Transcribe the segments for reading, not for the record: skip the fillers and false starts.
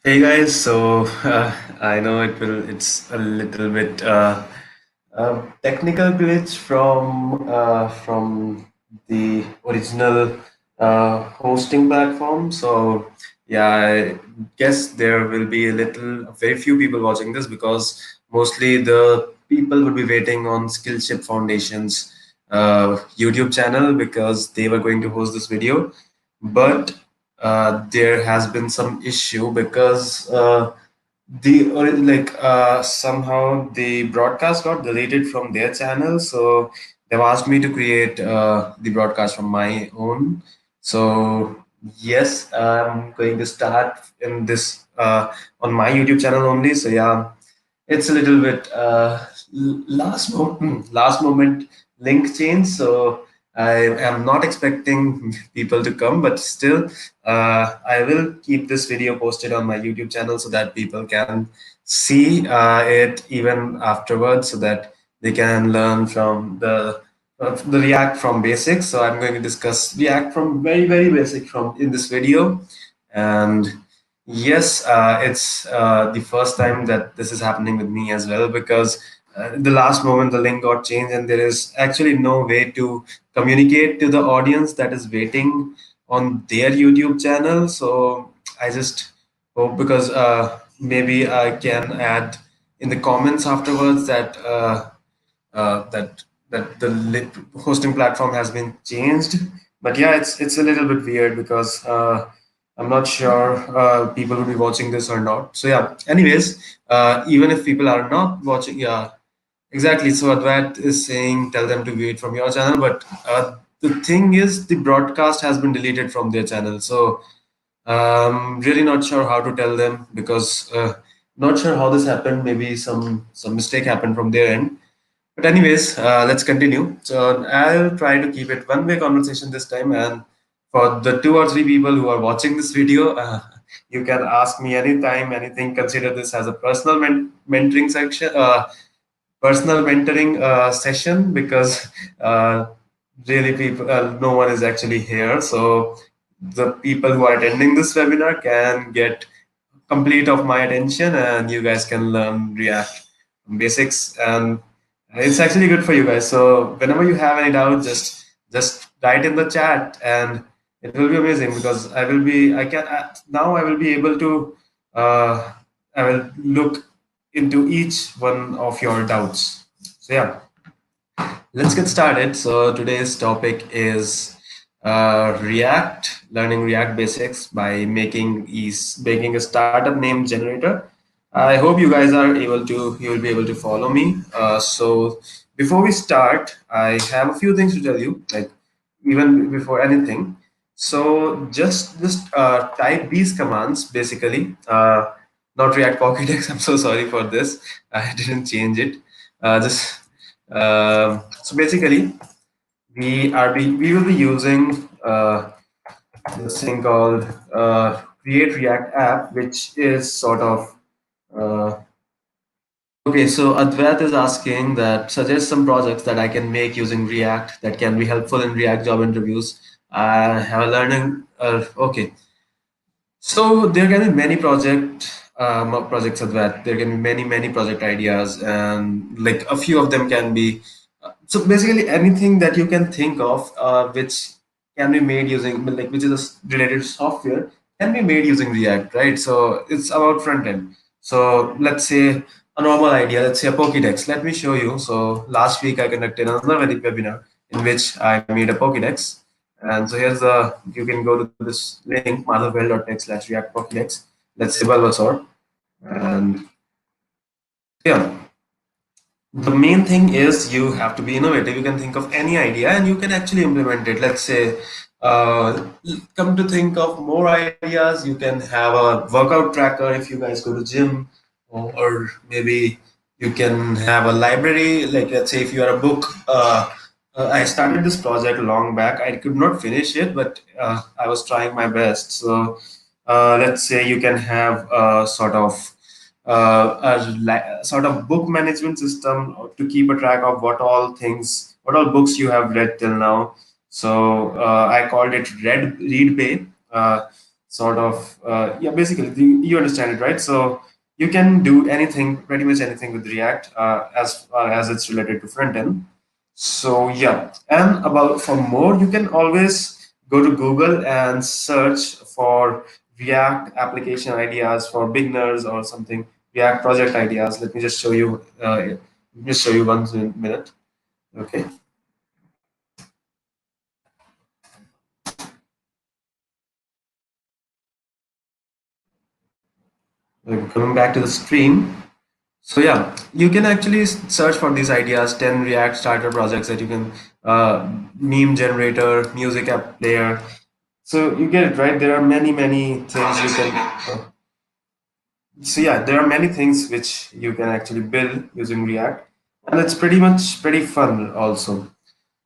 Hey guys, so I know it's a little bit technical glitch from the original hosting platform. So yeah, I guess there will be very few people watching this because mostly the people would be waiting on Skillship Foundation's YouTube channel because they were going to host this video, but there has been some issue because somehow the broadcast got deleted from their channel, so they've asked me to create the broadcast from my own. So yes, I'm going to start in this on my YouTube channel only. So yeah, it's a little bit last moment link change. So I am not expecting people to come, but still, I will keep this video posted on my YouTube channel so that people can see it even afterwards, so that they can learn from the React from basics. So I'm going to discuss React from very basic from in this video. And yes, it's the first time that this is happening with me as well, because the last moment the link got changed and there is actually no way to communicate to the audience that is waiting on their YouTube channel. So I just hope, because maybe I can add in the comments afterwards that that the hosting platform has been changed. But yeah, it's a little bit weird because I'm not sure people will be watching this or not. So yeah, anyways, even if people are not watching, yeah, exactly. So Advat is saying tell them to view it from your channel, but the thing is the broadcast has been deleted from their channel. So really not sure how to tell them, because not sure how this happened. Maybe some mistake happened from their end. But anyways, let's continue. So I'll try to keep it one-way conversation this time. And for the two or three people who are watching this video, you can ask me anytime, anything. Consider this as a mentoring section, personal mentoring session, because uh, really people, no one is actually here. So the people who are attending this webinar can get complete of my attention, and you guys can learn React basics, and it's actually good for you guys. So whenever you have any doubt, just write in the chat, and it will be amazing, because now I will be able to uh, I will look into each one of your doubts. So yeah, let's get started. So today's topic is React, learning React basics by making a startup name generator. I hope you guys are you will be able to follow me. So before we start, I have a few things to tell you, like even before anything. So just type these commands basically. Not React Pokédex. I'm so sorry for this. I didn't change it. Just so basically, we will be using this thing called Create React App, which is sort of uh, okay. So Advait is asking that suggest some projects that I can make using React that can be helpful in React job interviews. I have a learning. Okay, so there can be many projects at that. There can be many project ideas, and like a few of them can be. So basically, anything that you can think of, which can be made using which is a related software, can be made using React, right? So it's about front end. So let's say a normal idea. Let's say a Pokédex. Let me show you. So last week I conducted another webinar in which I made a Pokédex, and so here's you can go to this link, motherwell.tech/react Pokédex. Let's say Bulbasaur. And yeah, the main thing is you have to be innovative. You can think of any idea and you can actually implement it. Let's say, come to think of more ideas, you can have a workout tracker if you guys go to gym, or maybe you can have a library. Like let's say if you are a book. I started this project long back. I could not finish it, but I was trying my best. So let's say you can have a sort of book management system to keep a track of what all books you have read till now. So I called it Read Bay. sort of yeah, basically you understand it, right? So you can do anything, pretty much anything with React as far as it's related to front end. So yeah, and about for more, you can always go to Google and search for React application ideas for beginners or something, React project ideas. Let me just show you. Just show you one minute. Okay. Coming back to the screen. So yeah, you can actually search for these ideas, 10 React starter projects that you can, meme generator, music app player. So you get it, right? There are many, many things you can. So yeah, there are many things which you can actually build using React, and it's pretty much pretty fun also.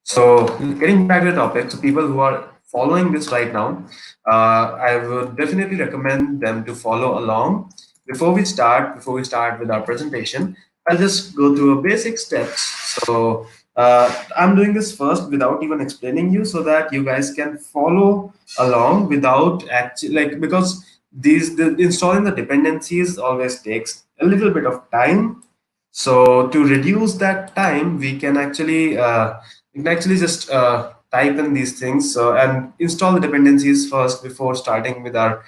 So, getting back to the topic, so people who are following this right now, I would definitely recommend them to follow along. Before we start with our presentation, I'll just go through a basic steps. So, I'm doing this first without even explaining you, so that you guys can follow along without actually like, because installing the dependencies always takes a little bit of time. So to reduce that time, we can actually just type in these things and install the dependencies first before starting with our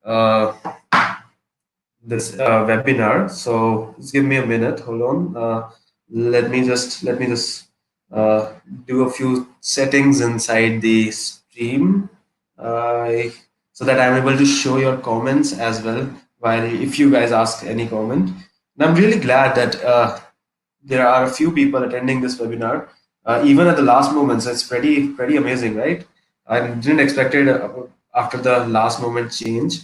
uh, this webinar. So just give me a minute. Hold on. Let me just uh, do a few settings inside the stream, uh, so that I'm able to show your comments as well. While if you guys ask any comment, and I'm really glad that there are a few people attending this webinar, even at the last moment. So it's pretty amazing, right? I didn't expect it after the last moment change.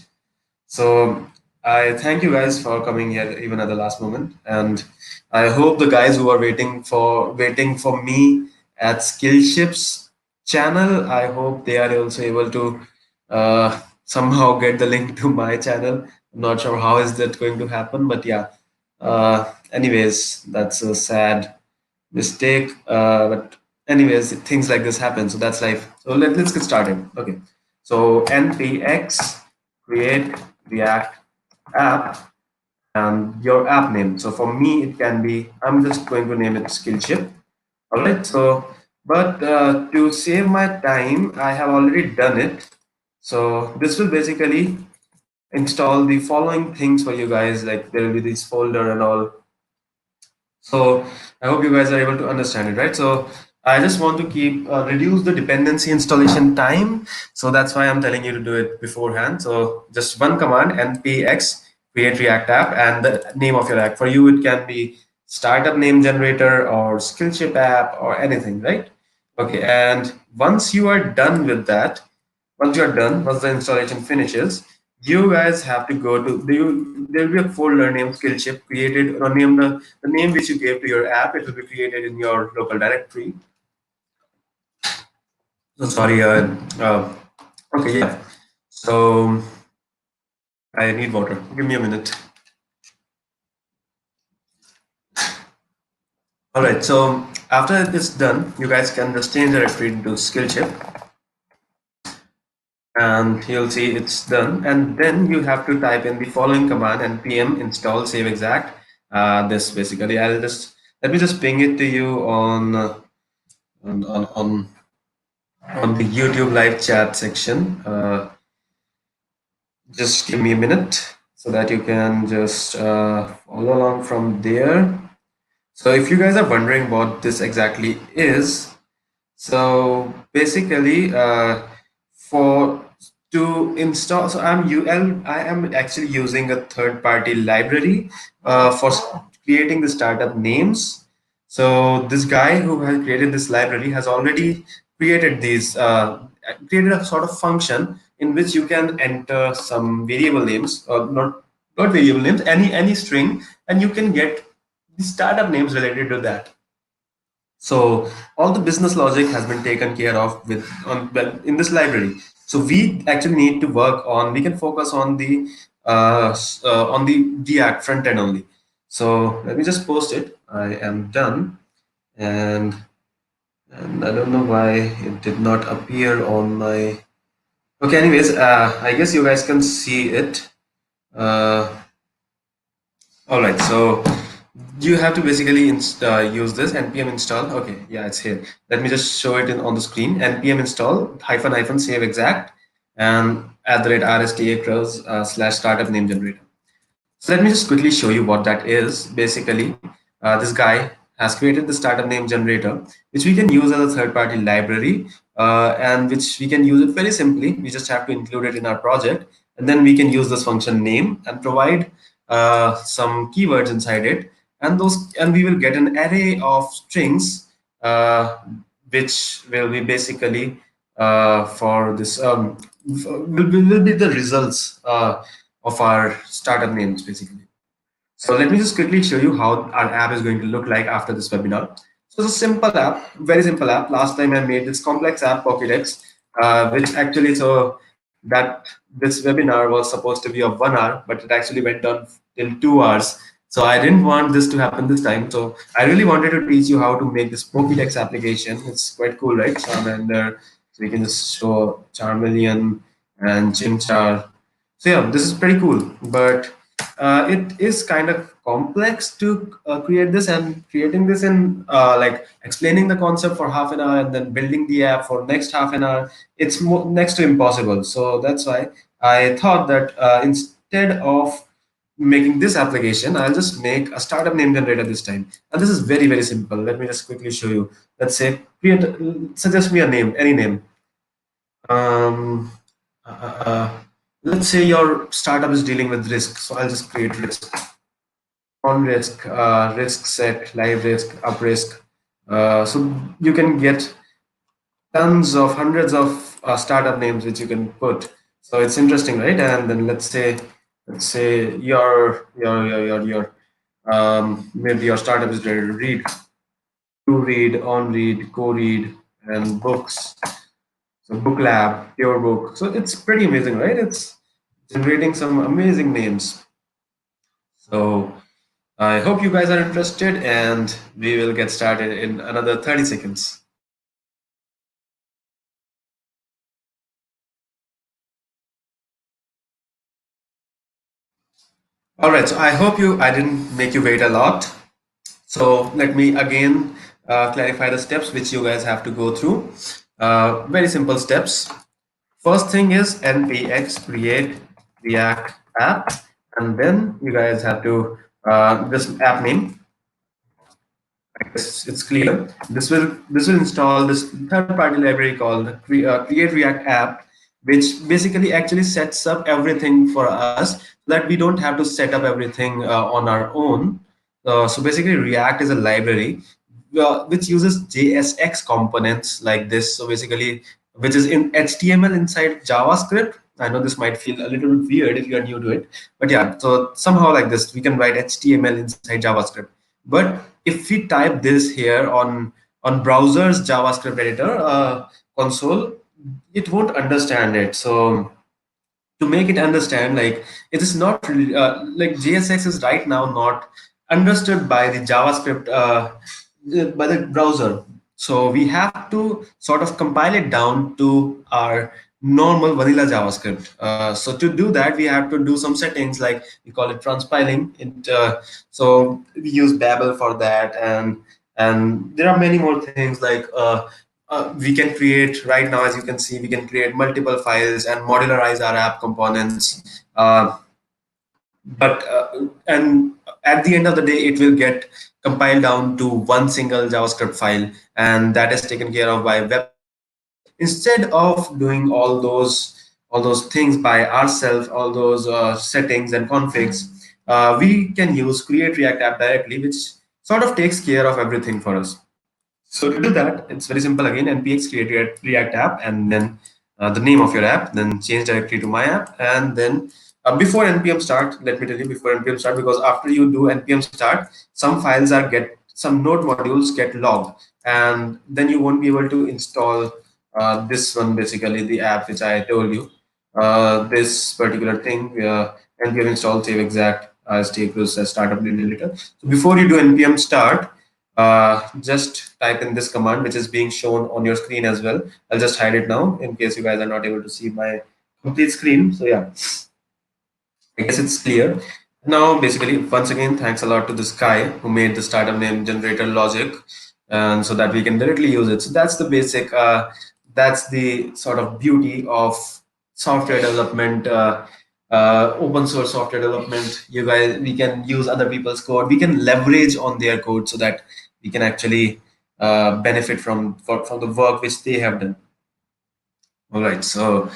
So I thank you guys for coming here even at the last moment, and I hope the guys who are waiting for me at Skillship's channel, I hope they are also able to somehow get the link to my channel. I'm not sure how is that going to happen, but yeah. Anyways, that's a sad mistake. But anyways, things like this happen. So that's life. So let's get started. Okay. So npx create React app and your app name. So for me, it can be, I'm just going to name it Skillship. All right. So, but to save my time, I have already done it. So this will basically install the following things for you guys. Like there will be this folder and all. So I hope you guys are able to understand it, right? So I just want to keep reduce the dependency installation time. So that's why I'm telling you to do it beforehand. So just one command, npx create React app and the name of your app. For you, it can be startup name generator or Skillship app or anything, right? Okay, and once you are done with that, once the installation finishes, you guys have to go to there will be a folder named Skillship created, or name the name which you gave to your app. It will be created in your local directory. So sorry. Okay, yeah. So I need water. Give me a minute. All right. So after it's done, you guys can just change the directory into Skillship, and you'll see it's done. And then you have to type in the following command: npm install save exact. This basically, I'll just let me just ping it to you on on on, on the YouTube live chat section. Just give me a minute so that you can just follow along from there. So if you guys are wondering what this exactly is, so basically, for to install, so I am actually using a third-party library for creating the startup names. So this guy who has created this library has already created created a sort of function in which you can enter some variable names, or not variable names, any string, and you can get the startup names related to that. So all the business logic has been taken care of well, in this library. So we actually need to work on. We can focus on the React front end only. So let me just post it. I am done, and I don't know why it did not appear on my. Okay, anyways, I guess you guys can see it. Uh, all right, so you have to basically use this npm install. Okay, yeah, it's here. Let me just show it on the screen. Npm install hyphen hyphen save exact and at the rate rsta crows slash startup name generator. So let me just quickly show you what that is. Basically, this guy has created the startup name generator, which we can use as a third-party library, and which we can use it very simply. We just have to include it in our project, and then we can use this function name and provide some keywords inside it, and we will get an array of strings, uh, which will be basically for this will be the results of our startup names basically. So let me just quickly show you how our app is going to look like after this webinar. So it's a simple app, very simple app. Last time I made this complex app, Pokédex, which actually, so that this webinar was supposed to be of 1 hour, but it actually went on till 2 hours. So I didn't want this to happen this time. So I really wanted to teach you how to make this Pokédex application. It's quite cool, right? Charmander. So we can just show Charmeleon and Chimchar. So yeah, this is pretty cool, but it is kind of complex to create this, and creating this in like explaining the concept for half an hour and then building the app for next half an hour, it's next to impossible. So that's why I thought that instead of making this application, I'll just make a startup name generator this time. And this is very, very simple. Let me just quickly show you. Let's say create, suggest me a name, any name. um, uh, uh, uh, let's say your startup is dealing with risk, so I'll just create risk, on risk, risk set, live risk, up risk. So you can get tons of hundreds of startup names which you can put. So it's interesting, right? And then let's say your maybe your startup is ready to read, to read, on read, co-read, and books. So Book Lab, Pure Book. So it's pretty amazing, right? It's generating some amazing names. So I hope you guys are interested, and we will get started in another 30 seconds. All right, so I hope I didn't make you wait a lot. So let me again clarify the steps which you guys have to go through. Very simple steps. First thing is npx create react app, and then you guys have to this app name. It's clear. This will install this third-party library called Create React App, which basically actually sets up everything for us so that we don't have to set up everything on our own. So basically, React is a library which uses JSX components like this. So basically, which is in HTML inside JavaScript. I know this might feel a little bit weird if you are new to it, but yeah. So somehow like this, we can write HTML inside JavaScript. But if we type this here on browser's JavaScript editor console, it won't understand it. So to make it understand, like it is not really like JSX is right now not understood by the JavaScript by the browser. So we have to sort of compile it down to our normal vanilla JavaScript. So to do that, we have to do some settings, like we call it transpiling. So we use Babel for that, and there are many more things like we can create right now, as you can see, we can create multiple files and modularize our app components. And at the end of the day, it will get compiled down to one single JavaScript file, and that is taken care of by webpack. Instead of doing all those things by ourselves, all those settings and configs, we can use Create React App directly, which sort of takes care of everything for us. So to do that, it's very simple. Again, npx create React app, and then the name of your app, then change directory to my app, and then before npm start, let me tell you before npm start, because after you do npm start, some node modules get logged, and then you won't be able to install this one, basically the app which I told you, this particular thing, npm install save exact stay close as startup later. So before you do npm start, just type in this command, which is being shown on your screen as well. I'll just hide it now in case you guys are not able to see my complete screen. So yeah, I guess it's clear. Now, basically, once again, thanks a lot to this guy who made the startup name generator logic, and so that we can directly use it. So that's the basic, that's the sort of beauty of software development, open source software development. You guys, we can use other people's code. We can leverage on their code so that we can actually benefit from the work which they have done. All right, so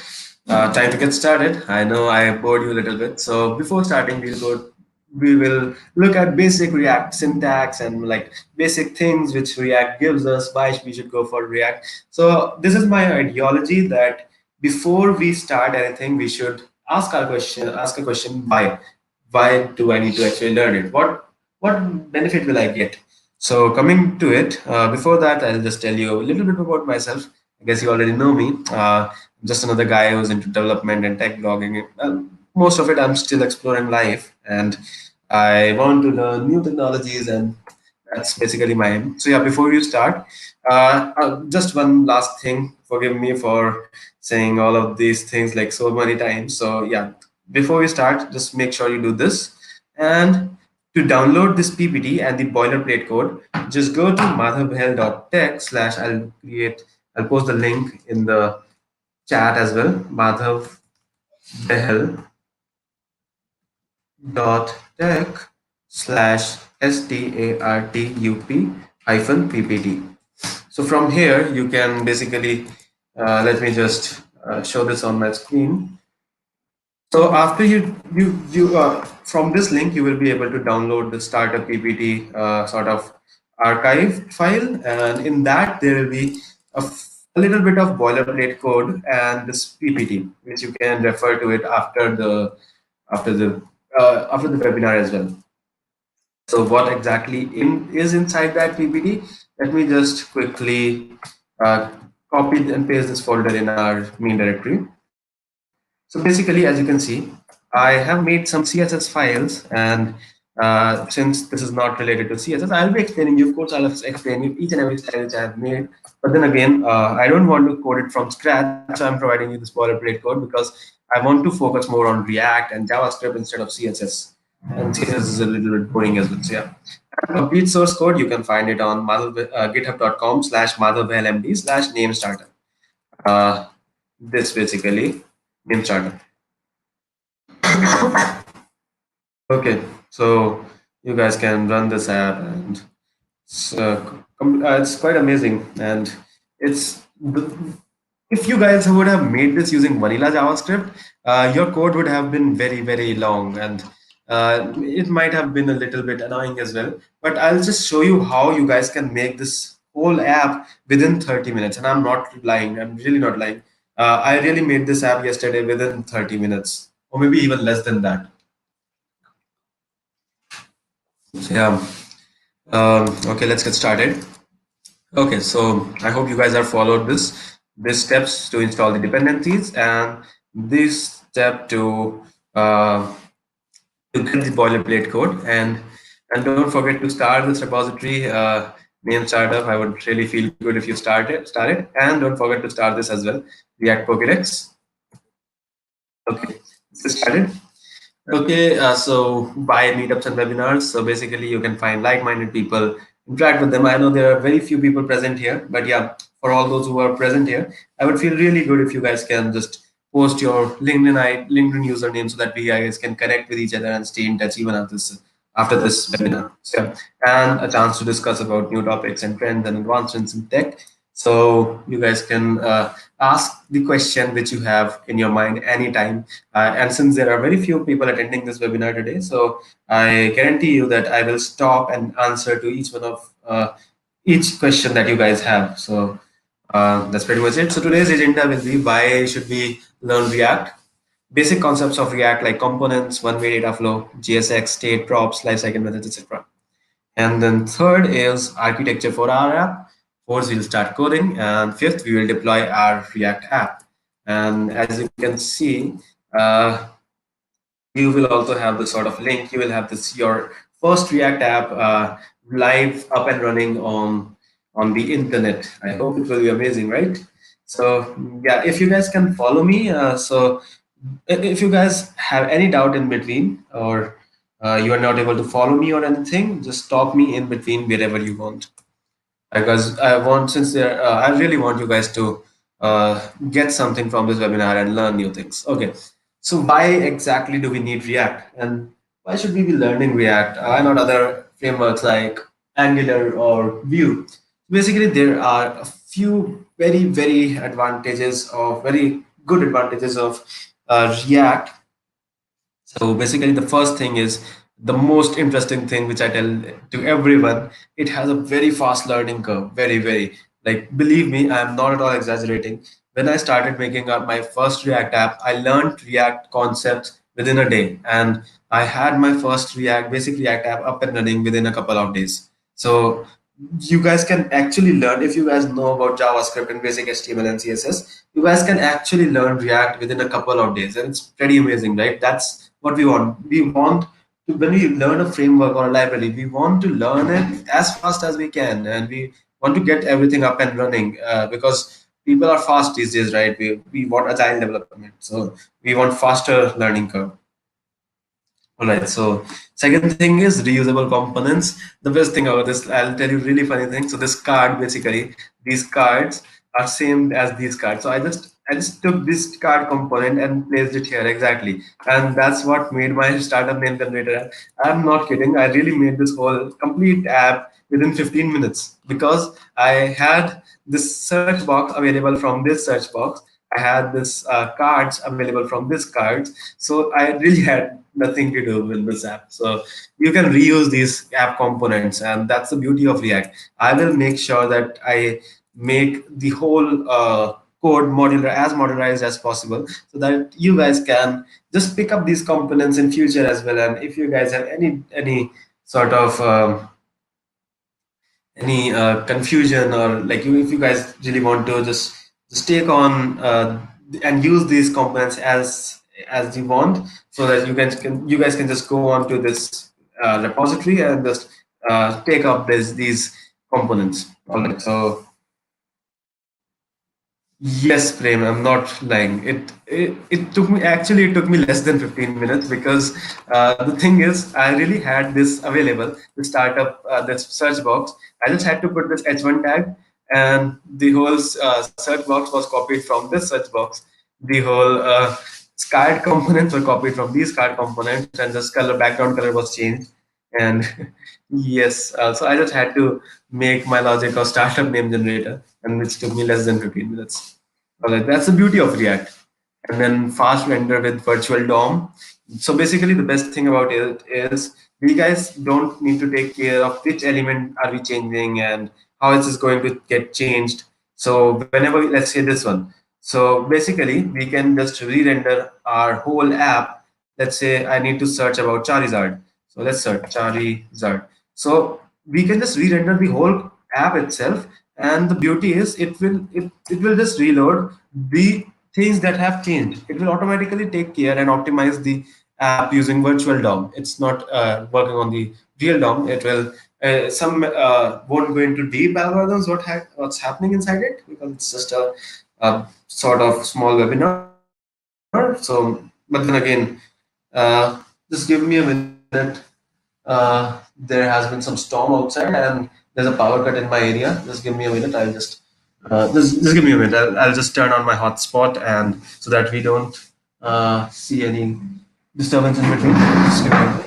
time to get started. I know I bored you a little bit. So before starting, we will look at basic React syntax and like basic things which React gives us, why we should go for React. So this is my ideology that before we start anything, we should ask a question, why? Why do I need to actually learn it? What benefit will I get? So coming to it, before that, I'll just tell you a little bit about myself. I guess you already know me. Just another guy who's into development and tech blogging. Most of it, I'm still exploring life, and I want to learn new technologies, and that's basically my aim. So yeah, before you start, just one last thing. Forgive me for saying all of these things like so many times. So yeah, before we start, just make sure you do this. And to download this PPT and the boilerplate code, just go to madhavbhel.tech slash I'll post the link in the chat as well. madhavbhel.tech slash STARTUP hyphen PPT. So from here, you can basically, let me just show this on my screen. So after you from this link, you will be able to download the startup PPT sort of archive file, and in that there will be a little bit of boilerplate code and this PPT, which you can refer to it after the after the webinar as well. So what exactly is inside that PPT? Let me just quickly uh, copy and paste this folder in our main directory. So basically, as you can see, I have made some CSS files, and since this is not related to CSS, I'll be explaining you. Of course, I'll explain you each and every style which I have made. But then again, I don't want to code it from scratch, so I'm providing you this boilerplate code because I want to focus more on React and JavaScript instead of CSS. And CSS is a little bit boring as well. So yeah, complete source code you can find it on github.com slash madhavlmd slash name startup. Uh, this basically name startup. Okay, so you guys can run this app, and it's quite amazing. And it's if you guys would have made this using vanilla JavaScript, your code would have been very, very long, and it might have been a little bit annoying as well. But I'll just show you how you guys can make this whole app within 30 minutes. And I'm not lying, I'm really not lying. I really made this app yesterday within 30 minutes, or maybe even less than that. So, yeah. Okay, let's get started. Okay, so I hope you guys have followed these steps to install the dependencies and this step to get the boilerplate code, and don't forget to start this repository name startup. I would really feel good if you start it, and don't forget to start this as well, React Pokédex. Okay, let's get started. Okay, so by meetups and webinars, so basically you can find like-minded people, interact with them. I know there are very few people present here, but yeah, for all those who are present here, I would feel really good if you guys can just post your LinkedIn username so that we guys can connect with each other and stay in touch even after this webinar. So, yeah, and a chance to discuss about new topics and trends and advancements in tech. So you guys can ask the question which you have in your mind anytime. And since there are very few people attending this webinar today, so I guarantee you that I will stop and answer to each one of each question that you guys have. So that's pretty much it. So today's agenda will be why should we learn React? Basic concepts of React like components, one-way data flow, JSX, state, props, lifecycle methods, etc. And then third is architecture for our app. Fourth, we'll start coding. And fifth, we will deploy our React app. And as you can see, you will also have this sort of link. You will have this your first React app live up and running on the internet. I hope it will be amazing, right? So yeah, if you guys can follow me, if you guys have any doubt in between, or you are not able to follow me or anything, just stop me in between wherever you want, because I want, since there, I really want you guys to get something from this webinar and learn new things. Okay, so why exactly do we need React, and why should we be learning React? Why not other frameworks like Angular or Vue? Basically, there are a few very advantages of very good advantages of React. So basically, the first thing is the most interesting thing, which I tell to everyone. It has a very fast learning curve. Very. Like, believe me, I'm not at all exaggerating. When I started making up my first React app, I learned React concepts within a day, and I had my first basic React app up and running within a couple of days. So you guys can actually learn, if you guys know about JavaScript and basic HTML and CSS, you guys can actually learn React within a couple of days, and it's pretty amazing, right? That's what we want. We want to, when we learn a framework or a library, we want to learn it as fast as we can, and we want to get everything up and running, because people are fast these days, right? We want agile development, so we want faster learning curve. All right. So second thing is reusable components. The best thing about this, I'll tell you really funny thing. So this card, basically, these cards are same as these cards. So I just took this card component and placed it here exactly, and that's what made my startup name generator. I'm not kidding. I really made this whole complete app within 15 minutes because I had this search box available from this search box. I had this cards available from this cards, so I really had nothing to do with this app. So you can reuse these app components, and that's the beauty of React. I will make sure that I make the whole code modular, as modularized as possible, so that you guys can just pick up these components in future as well. And if you guys have any sort of any confusion, or like if you guys really want to just take on and use these components as you want, so that you guys can just go on to this repository and just take up these components. All right. So yes, Prem, I'm not lying. It took me, actually it took me less than 15 minutes, because the thing is, I really had this available, the startup, this search box. I just had to put this H1 tag, and the whole search box was copied from this search box. The whole card components were copied from these card components, and just background color was changed. And yes, so I just had to make my logic of startup name generator, and which took me less than 15 minutes. All right, that's the beauty of React. And then fast render with virtual DOM. So basically, the best thing about it is we guys don't need to take care of which element are we changing and how it is going to get changed. So whenever, let's say this one. So basically, we can just re-render our whole app. Let's say I need to search about Charizard. So let's search Charizard. So we can just re-render the whole app itself, and the beauty is it will just reload the things that have changed. It will automatically take care and optimize the app using virtual DOM. It's not working on the real DOM. It will some won't go into deep algorithms what's happening inside it, because it's just a sort of small webinar. So but then again, just give me a minute. There has been some storm outside, and there's a power cut in my area. Just give me a minute. I'll just give me a minute. I'll just turn on my hotspot, and so that we don't see any disturbance in between. Just give me a minute.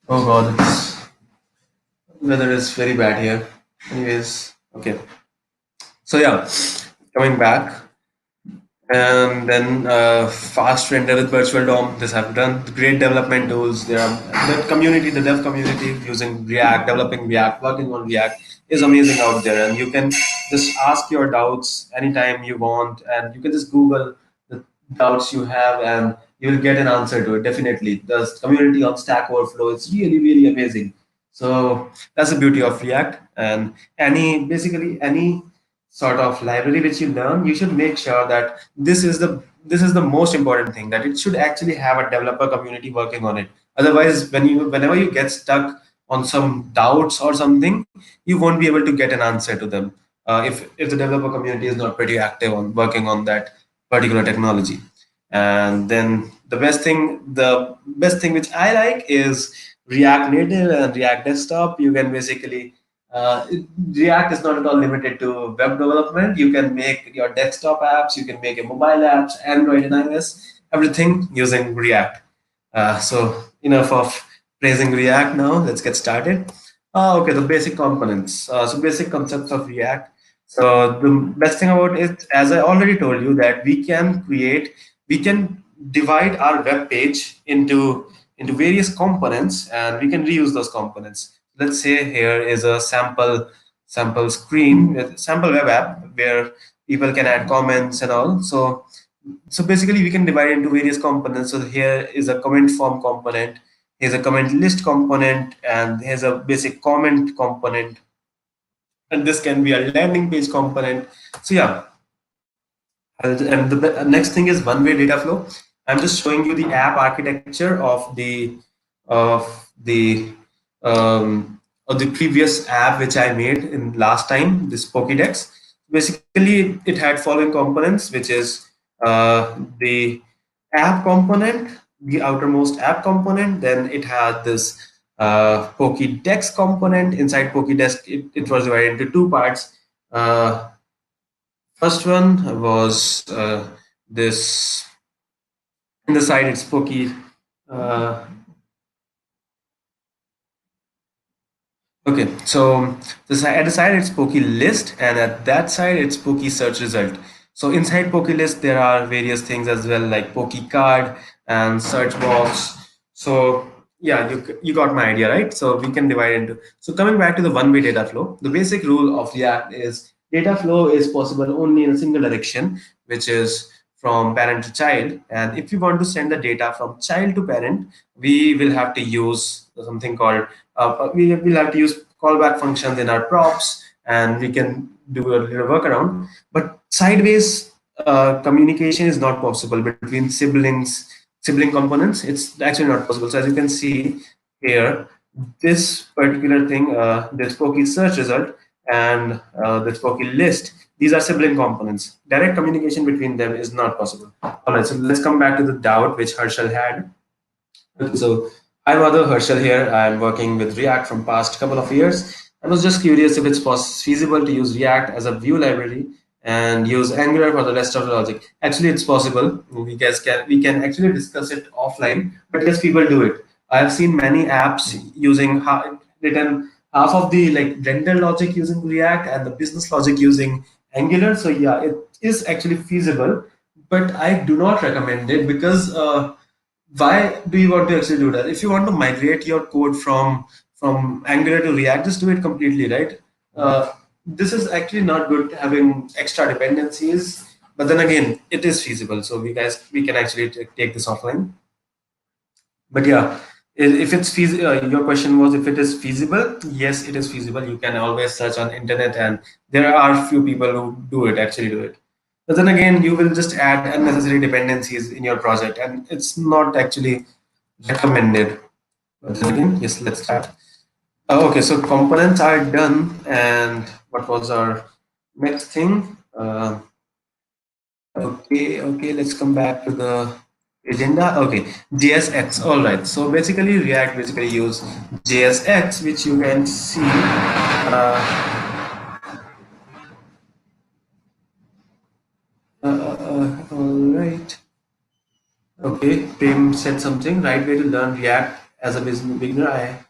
Oh God, it's weather is very bad here. Anyways, okay. So yeah, coming back. And then fast render with virtual DOM. This have done great development tools. There are the community, the dev community using React, developing React, working on React is amazing out there. And you can just ask your doubts anytime you want, and you can just Google the doubts you have, and you will get an answer to it. Definitely, the community on Stack Overflow is really amazing. So that's the beauty of React. And basically any sort of library which you learn, you should make sure that this is the most important thing, that it should actually have a developer community working on it. Otherwise, whenever you get stuck on some doubts or something, you won't be able to get an answer to them if the developer community is not pretty active on working on that particular technology. And then the best thing which I like is React Native and React Desktop. You can basically React is not at all limited to web development. You can make your desktop apps, you can make your mobile apps, Android and iOS, everything using React. So enough of praising React now. Let's get started. Okay, the basic components. So basic concepts of React. So the best thing about it, as I already told you, that we can divide our web page into various components, and we can reuse those components. Let's say here is a sample screen, sample web app where people can add comments and all. So basically we can divide into various components. So here is a comment form component, here's a comment list component, and here's a basic comment component, and this can be a landing page component. So yeah, and the next thing is one-way data flow. I'm just showing you the app architecture of the of the previous app which I made in last time, this Pokédex. Basically, it had following components, which is the app component, the outermost app component. Then it had this Pokédex component. Inside Pokédex, it was divided into two parts. First one was this. In the side, it's Poké. Uh, Okay, so at the side it's Poke list, and at that side it's Poke search result. So inside Poke list there are various things as well, like Poke card and search box. So yeah, you got my idea, right? So we can divide into. So coming back to the one-way data flow, the basic rule of React is data flow is possible only in a single direction, which is from parent to child. And if you want to send the data from child to parent, we will have to use something called we will have to use callback functions in our props, and we can do a little workaround. But sideways communication is not possible between sibling components. It's actually not possible. So as you can see here, this particular thing, this Poke search result and this Poke list, these are sibling components. Direct communication between them is not possible. All right, so let's come back to the doubt which Harshal had. So I'm Madhav Harshal here. I'm working with React from past couple of years. I was just curious if it's feasible to use React as a view library and use Angular for the rest of the logic. Actually, it's possible. We can actually discuss it offline, but yes, people do it. I have seen many apps using written half of the like render logic using React and the business logic using Angular. So yeah, it is actually feasible, but I do not recommend it because why do you want to actually do that? If you want to migrate your code from Angular to React, just do it completely, right? This is actually not good having extra dependencies, but then again, it is feasible. So we can actually take this offline. But yeah, if it's feasible, your question was if it is feasible. Yes, it is feasible. You can always search on internet, and there are few people who actually do it. But then again, you will just add unnecessary dependencies in your project, and it's not actually recommended. But then again, yes, let's start. Okay, so components are done, and what was our next thing? Okay, let's come back to the agenda. Okay, JSX. All right. So basically, React basically use JSX, which you can see. All right. Okay, Prem said something. Right way to learn React as a business beginner. I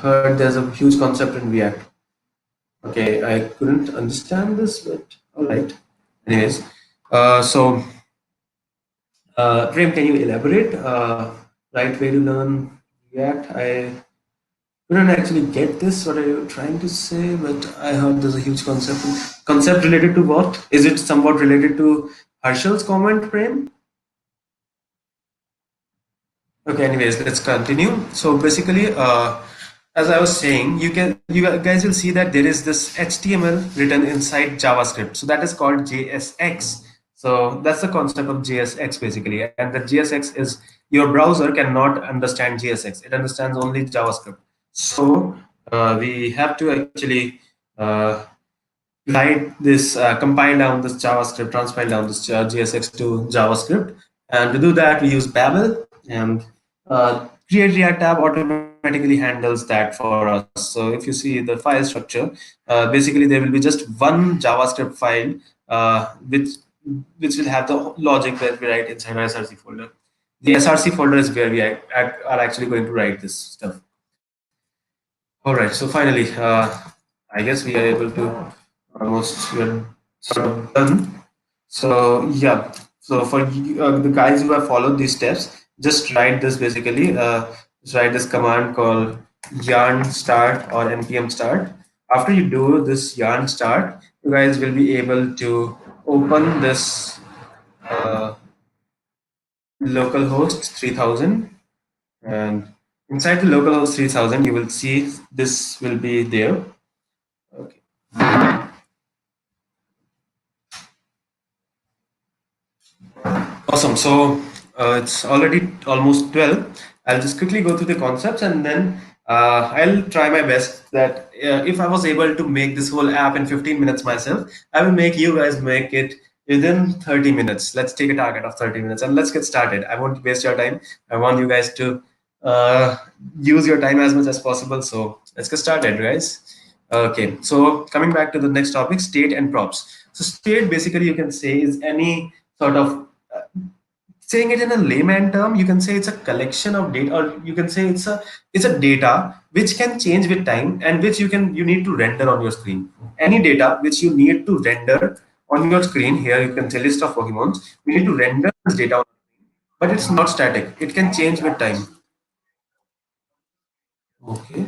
heard there's a huge concept in React. Okay, I couldn't understand this, but all right. Anyways, so Prem, can you elaborate? Right way to learn React. I couldn't actually get this. What are you trying to say? But I heard there's a huge concept. Concept related to what? Is it somewhat related to Harshal's comment, Prem? Okay, anyways, let's continue. So basically, as I was saying, you guys will see that there is this HTML written inside JavaScript. So that is called JSX. So that's the concept of JSX basically. And the JSX is your browser cannot understand JSX. It understands only JavaScript. So we have to actually uh, write this, compile down this JavaScript, transpile down this JSX to JavaScript. And to do that, we use Babel, and create React tab automatically handles that for us. So if you see the file structure, basically there will be just one JavaScript file, which will have the logic that we write inside our SRC folder. The SRC folder is where we are actually going to write this stuff. All right, so finally, I guess we are able to almost, we're sort of done. So yeah, so for the guys who have followed these steps, just write this basically. Just write this command called yarn start or npm start. After you do this yarn start, you guys will be able to open this uh, localhost 3000, and inside the localhost 3000, you will see this will be there. Okay. Awesome. So it's already almost 12. I'll just quickly go through the concepts, and then I'll try my best that if I was able to make this whole app in 15 minutes myself, I will make you guys make it within 30 minutes. Let's take a target of 30 minutes and let's get started. I won't waste your time. I want you guys to uh, use your time as much as possible. So let's get started, guys. Okay, so coming back to the next topic, state and props. So state basically you can say is any sort of saying it in a layman term, you can say it's a collection of data, or you can say it's a data which can change with time and which you need to render on your screen. Any data which you need to render on your screen, here you can say list of Pokemons. We need to render this data, but it's not static. It can change with time. Okay.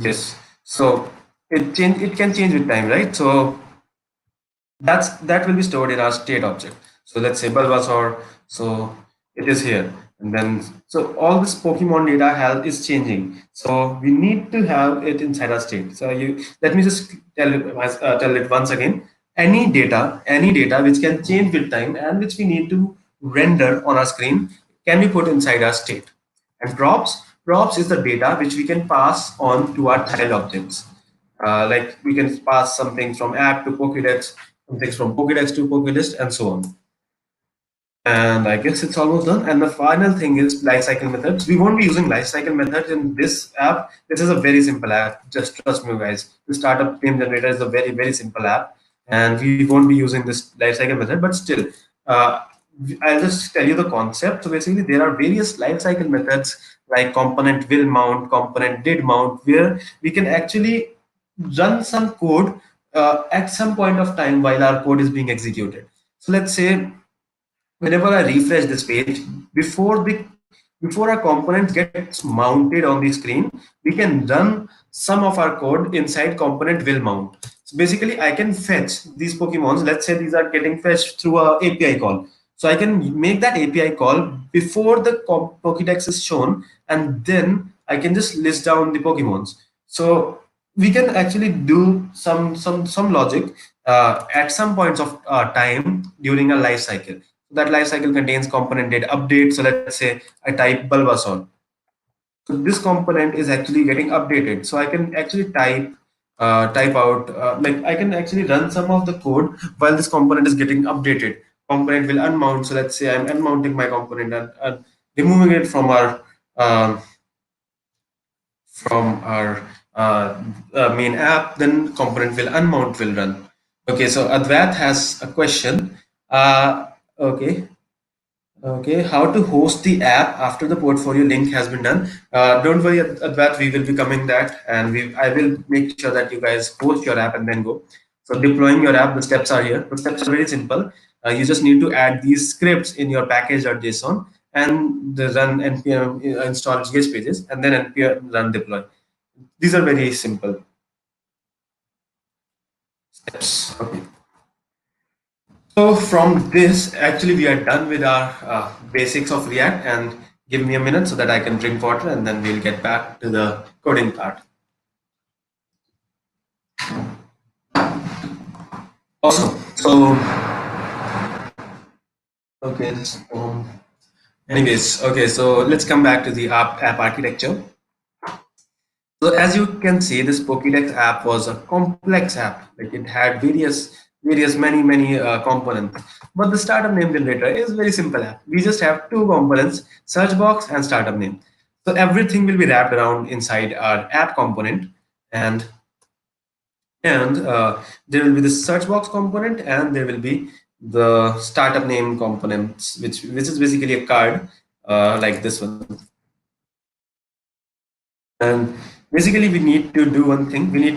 Yes. So it can change with time, right? So that will be stored in our state object. So let's say Bulbasaur, so it is here, and then so all this Pokemon data health is changing. So we need to have it inside our state. So you let me just tell it once again. Any data which can change with time and which we need to render on our screen can be put inside our state. And props is the data which we can pass on to our tile objects. Like we can pass something from app to Pokédex, some things from Pokédex to Pokélist, and so on. And I guess it's almost done. And the final thing is lifecycle methods. We won't be using lifecycle methods in this app. This is a very simple app. Just trust me, guys. The startup name generator is a very simple app, and we won't be using this lifecycle method. But still, uh, I'll just tell you the concept. So basically, there are various lifecycle methods like component will mount, component did mount, where we can actually run some code at some point of time while our code is being executed. So let's say whenever I refresh this page, before the before a component gets mounted on the screen, we can run some of our code inside component will mount. So basically, I can fetch these Pokemons. Let's say these are getting fetched through a API call. So I can make that API call before the Pokédex is shown, and then I can just list down the Pokemons. So we can actually do some logic at some points of time during a life cycle. That life cycle contains component data update. So let's say I type Bulbasaur. So this component is actually getting updated. So I can actually type out like I can actually run some of the code while this component is getting updated. Component will unmount. So let's say I'm unmounting my component and removing it um, from our main app. Then component will unmount will run. Okay, so Advat has a question. Okay, Okay, how to host the app after the portfolio link has been done. Don't worry, Advat, we will be coming that, and I will make sure that you guys host your app and then go. So deploying your app, the steps are here. The steps are very simple. You just need to add these scripts in your package.json and the run npm install GS pages and then npm run deploy. These are very simple steps. Okay. So from this, actually, we are done with our basics of React. And give me a minute so that I can drink water, and then we'll get back to the coding part. Awesome. So, okay. Anyways, okay. So let's come back to the app architecture. So as you can see, this Pokédex app was a complex app. Like it had various many components. But the startup name generator is very simple app. We just have two components: search box and startup name. So everything will be wrapped around inside our app component, and there will be the search box component, and there will be the startup name components, which is basically a card like this one. And basically, we need to do one thing. We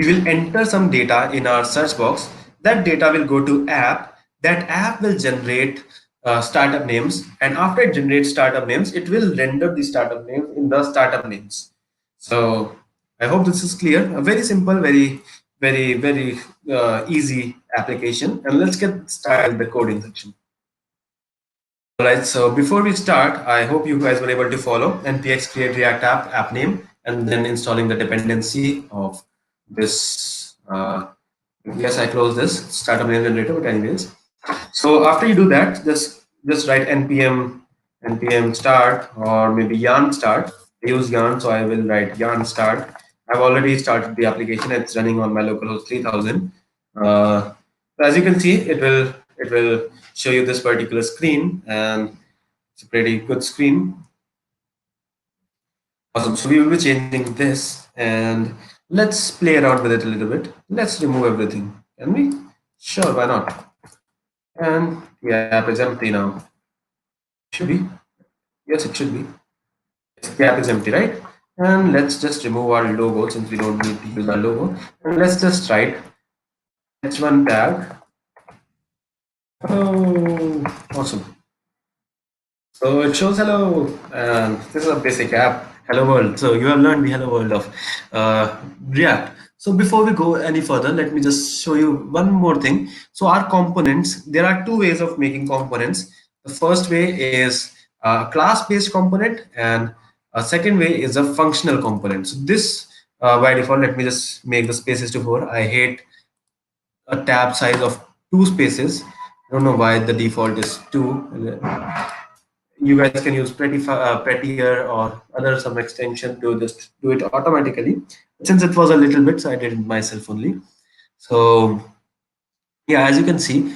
will enter some data in our search box. That data will go to app. That app will generate startup names. And after it generates startup names, it will render the startup names in the startup names. So I hope this is clear. A very simple, very easy application. And let's get started with the coding section. All right, so before we start, I hope you guys were able to follow npx create react app name, and then installing the dependency of this. Yes, I close this startup name generator, but anyways. So after you do that, just write npm start, or maybe yarn start. I use yarn, so I will write yarn start. I've already started the application. It's running on my localhost 3000. So as you can see, it will show you this particular screen, and it's a pretty good screen. Awesome. So we will be changing this, and let's play around with it a little bit. Let's remove everything. Can we? Sure, why not? And the app is empty now. Should be. Yes, it should be. Yes, the app is empty, right? And let's just remove our logo, since we don't need to use our logo. And let's just write h1 tag. Oh, awesome. So it shows hello, and this is a basic app, hello world. So you have learned the hello world of React. So before we go any further, let me just show you one more thing. So our components, there are two ways of making components. The first way is a class-based component, and a second way is a functional component. So this, by default, let me just make the spaces to 4. I hate a tab size of 2 spaces. I don't know why the default is 2. You guys can use Prettier or other some extension to just do it automatically. Since it was a little bit, so I did it myself only. So yeah, as you can see,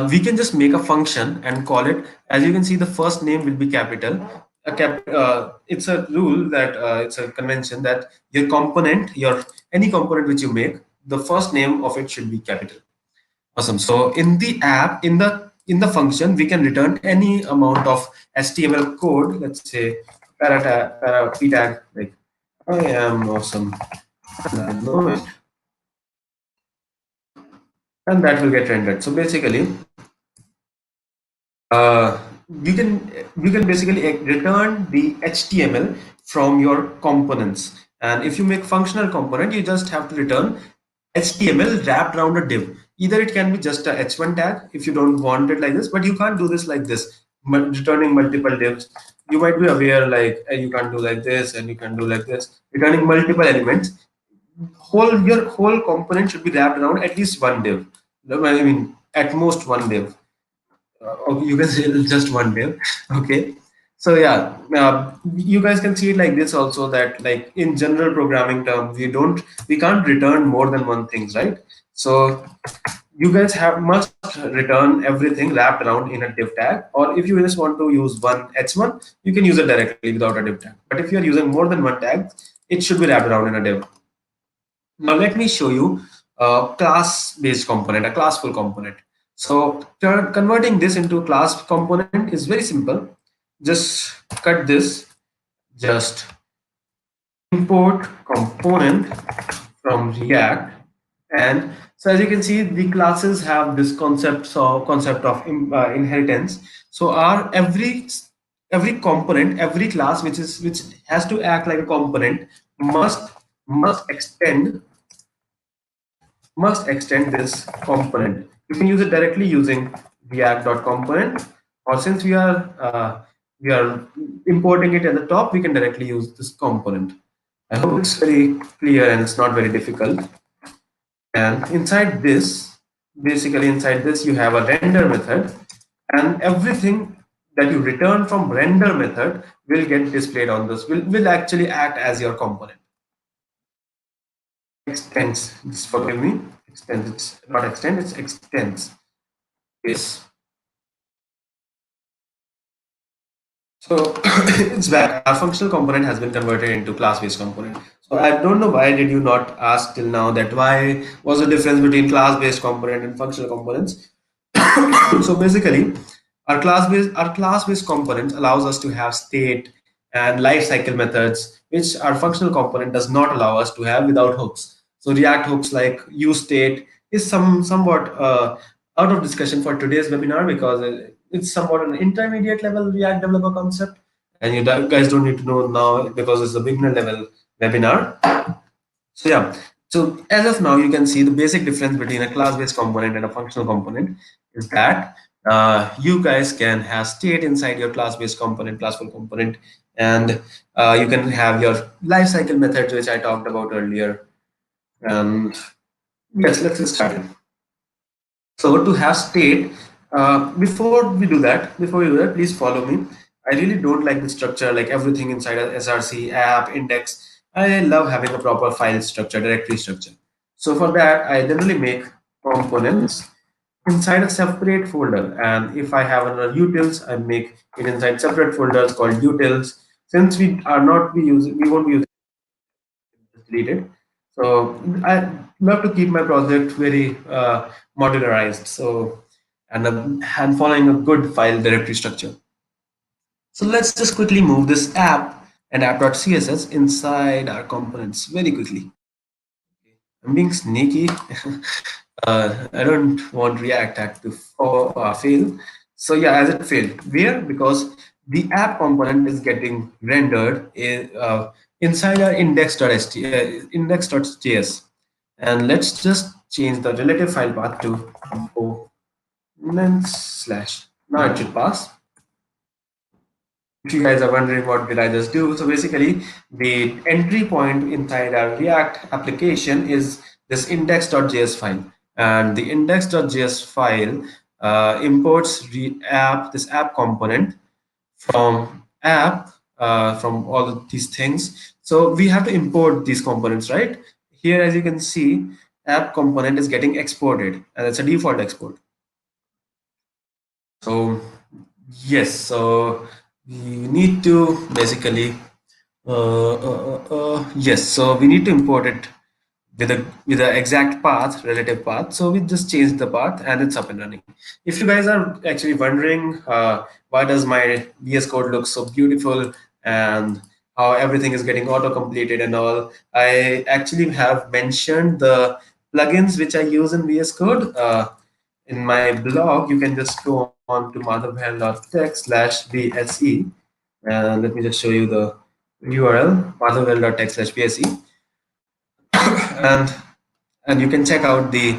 we can just make a function and call it. As you can see, the first name will be capital. It's a rule that it's a convention that your component, your any component which you make, the first name of it should be capital. Awesome. So in the app, in the function, we can return any amount of HTML code. Let's say para p tag, like I am awesome, and I know it, and that will get rendered. So basically, uh, you can you can basically return the HTML from your components. And if you make functional component, you just have to return HTML wrapped around a div. Either it can be just a h1 tag if you don't want it like this, but you can't do this like this, returning multiple divs. You might be aware, like you can't do like this and you can do like this, returning multiple elements. Your whole component should be wrapped around at least one div. I mean, at most one div. You can say just one div. Okay. So yeah, you guys can see it like this also, that like in general programming term, we can't return more than one things, right? So you guys must return everything wrapped around in a div tag, or if you just want to use one h1, you can use it directly without a div tag. But if you are using more than one tag, it should be wrapped around in a div. Now let me show you a class-based component, a classful component. So converting this into class component is very simple. Just cut this, just import component from React. And so as you can see, the classes have this concept of inheritance. So our every component, every class which has to act like a component must extend this component. You can use it directly using react.component, or since we are importing it at the top, we can directly use this component. I hope it's very clear and it's not very difficult. And basically inside this, you have a render method, and everything that you return from render method will get displayed on this, will actually act as your component. extends. Just forgive me. Extends. It's not extend. It's extends. Yes. So it's back. Our functional component has been converted into class-based component. So I don't know why did you not ask till now that why was the difference between class-based component and functional components? So basically, our class-based component allows us to have state and life cycle methods, which our functional component does not allow us to have without hooks. So React hooks like use state is somewhat out of discussion for today's webinar because it's somewhat an intermediate level React developer concept, and guys don't need to know now because it's a beginner level webinar. So yeah, so as of now, you can see the basic difference between a class-based component and a functional component is that you guys can have state inside your class-based component, classful component, and you can have your lifecycle methods, which I talked about earlier. And yes, let's get started. So to have state, before we do that, please follow me. I really don't like the structure, like everything inside a SRC app index. I love having a proper file structure, directory structure. So for that, I generally make components inside a separate folder. And if I have another utils, I make it inside separate folders called utils. Since we won't be using deleted. So I love to keep my project very modularized. So and following a good file directory structure. So let's just quickly move this app and app.css inside our components very quickly. I'm being sneaky. I don't want React Act to fail. So yeah, as it failed. Where? Because the app component is getting rendered inside our index.js. And let's just change the relative file path to components slash. Now it should pass. If you guys are wondering what did I just do, so basically the entry point inside our React application is this index.js file, and the index.js file imports this app component from app from all of these things. So we have to import these components, right? Here, as you can see, app component is getting exported, and it's a default export. So yes, so we need to basically yes, so we need to import it with the exact path, relative path. So we just change the path and it's up and running. If you guys are actually wondering why does my VS Code look so beautiful and how everything is getting auto completed and all, I actually have mentioned the plugins which I use in VS Code. In my blog, you can just go on to madhavhel.tech/bse. And let me just show you the URL, madhavhel.tech/bse. and and you can check out the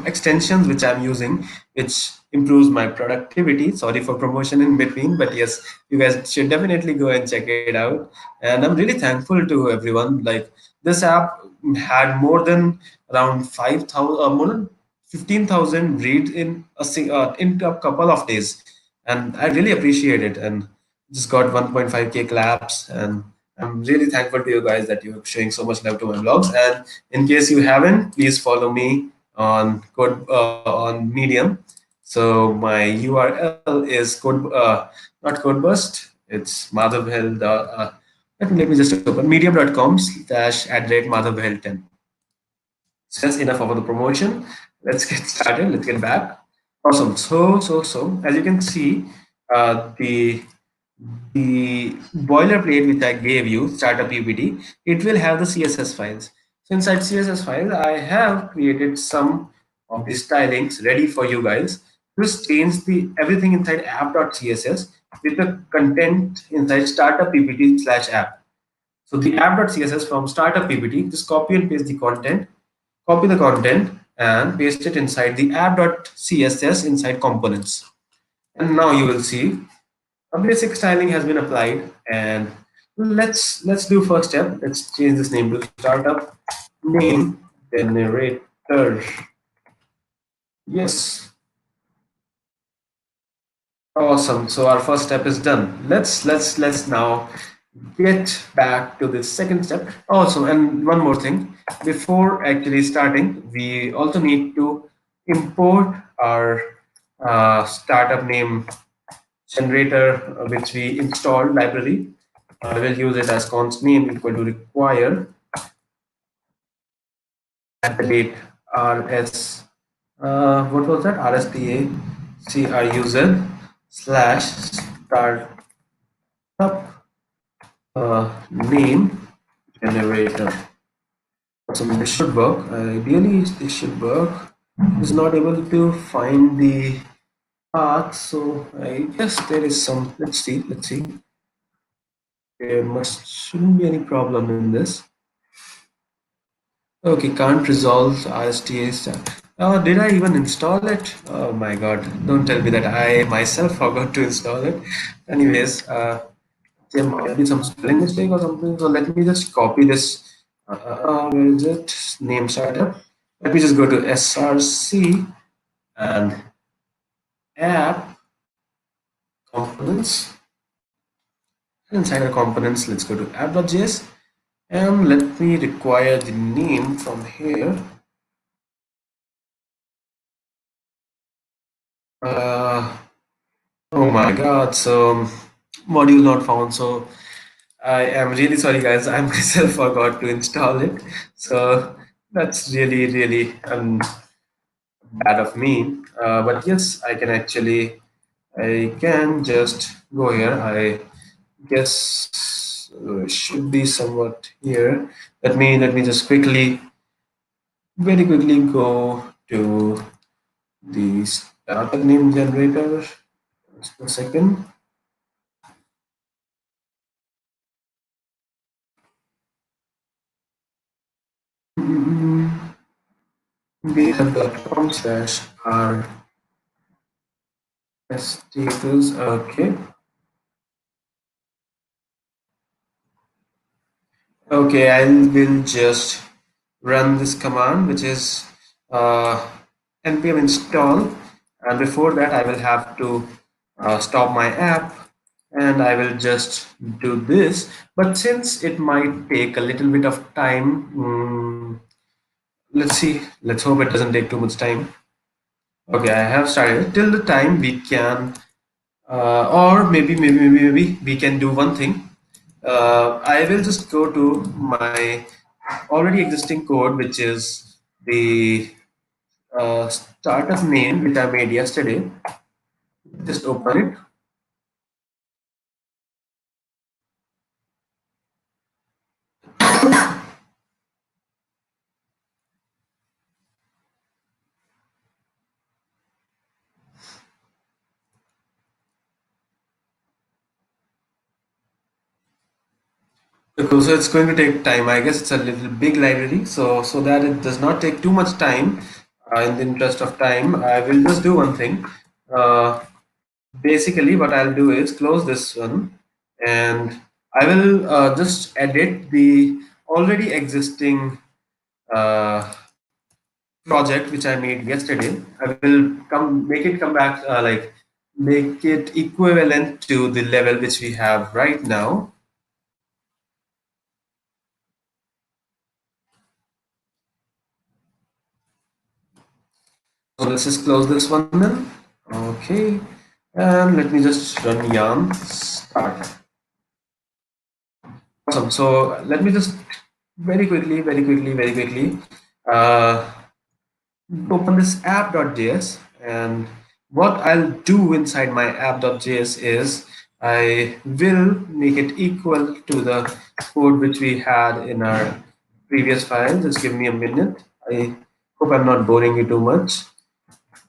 extensions which I'm using, which improves my productivity. Sorry for promotion in between, but yes, you guys should definitely go and check it out. And I'm really thankful to everyone. Like this app had more than around 5,000, more than 15,000 reads in a couple of days, and I really appreciate it. And just got 1.5K claps, and I'm really thankful to you guys that you're showing so much love to my vlogs. And in case you haven't, please follow me on Medium. So my URL is not Codeburst. It's Madhavhel. Let me just open medium.com/@madhavhel10. So that's enough of the promotion. Let's get started. Let's get back. Awesome. So as you can see, the boilerplate which I gave you, startup PPT, it will have the CSS files. So inside CSS files, I have created some of the stylings ready for you guys. Just change the everything inside app.css with the content inside startup PPT/app. So the app.css from startup PPT, just copy and paste the content, copy the content and paste it inside the app.css inside components. And now you will see a basic styling has been applied, and let's do first step. Let's change this name to startup name generator. Yes, awesome. So our first step is done. Let's now get back to the second step. Also, and one more thing, before actually starting, we also need to import our startup name generator, which we installed library. We'll use it as const name equal to require at the date rs. What was that? RSTA user slash startup name generator. So this should work. Ideally, this should work. Is not able to find the path, so I guess there is some. Let's see. Let's see. There must shouldn't be any problem in this. Okay, can't resolve ISTA stack. Did I even install it? Oh my god! Don't tell me that I myself forgot to install it. Anyways, there might be some spelling mistake or something. So let me just copy this. Where is it? Name startup. Let me just go to src and app components. Inside the components, let's go to app.js and let me require the name from here. Uh, oh my god, so module not found. So I am really sorry, guys. I myself forgot to install it. So that's really bad of me. But yes, I can just go here. I guess it should be somewhat here. Let me just very quickly go to the startup name generator. Just a second. github.com/r status. Okay. Okay, I will just run this command, which is uh, npm install, and before that I will have to stop my app, and I will just do this. But since it might take a little bit of time, let's see. Let's hope it doesn't take too much time. Okay, I have started. Till the time we can, or maybe we can do one thing. I will just go to my already existing code, which is the startup name which I made yesterday. Just open it. Cool. So it's going to take time. I guess it's a little big library, so that it does not take too much time. In the interest of time, I will just do one thing. Uh, Basically, what I'll do is close this one, and I will just edit the already existing uh, project which I made yesterday. I will make it come back make it equivalent to the level which we have right now. So let's just close this one then. Okay, and let me just run yarn start. Awesome. So let me just very quickly uh, open this app.js, and what I'll do inside my app.js is I will make it equal to the code which we had in our previous file. Just give me a minute. I hope I'm not boring you too much.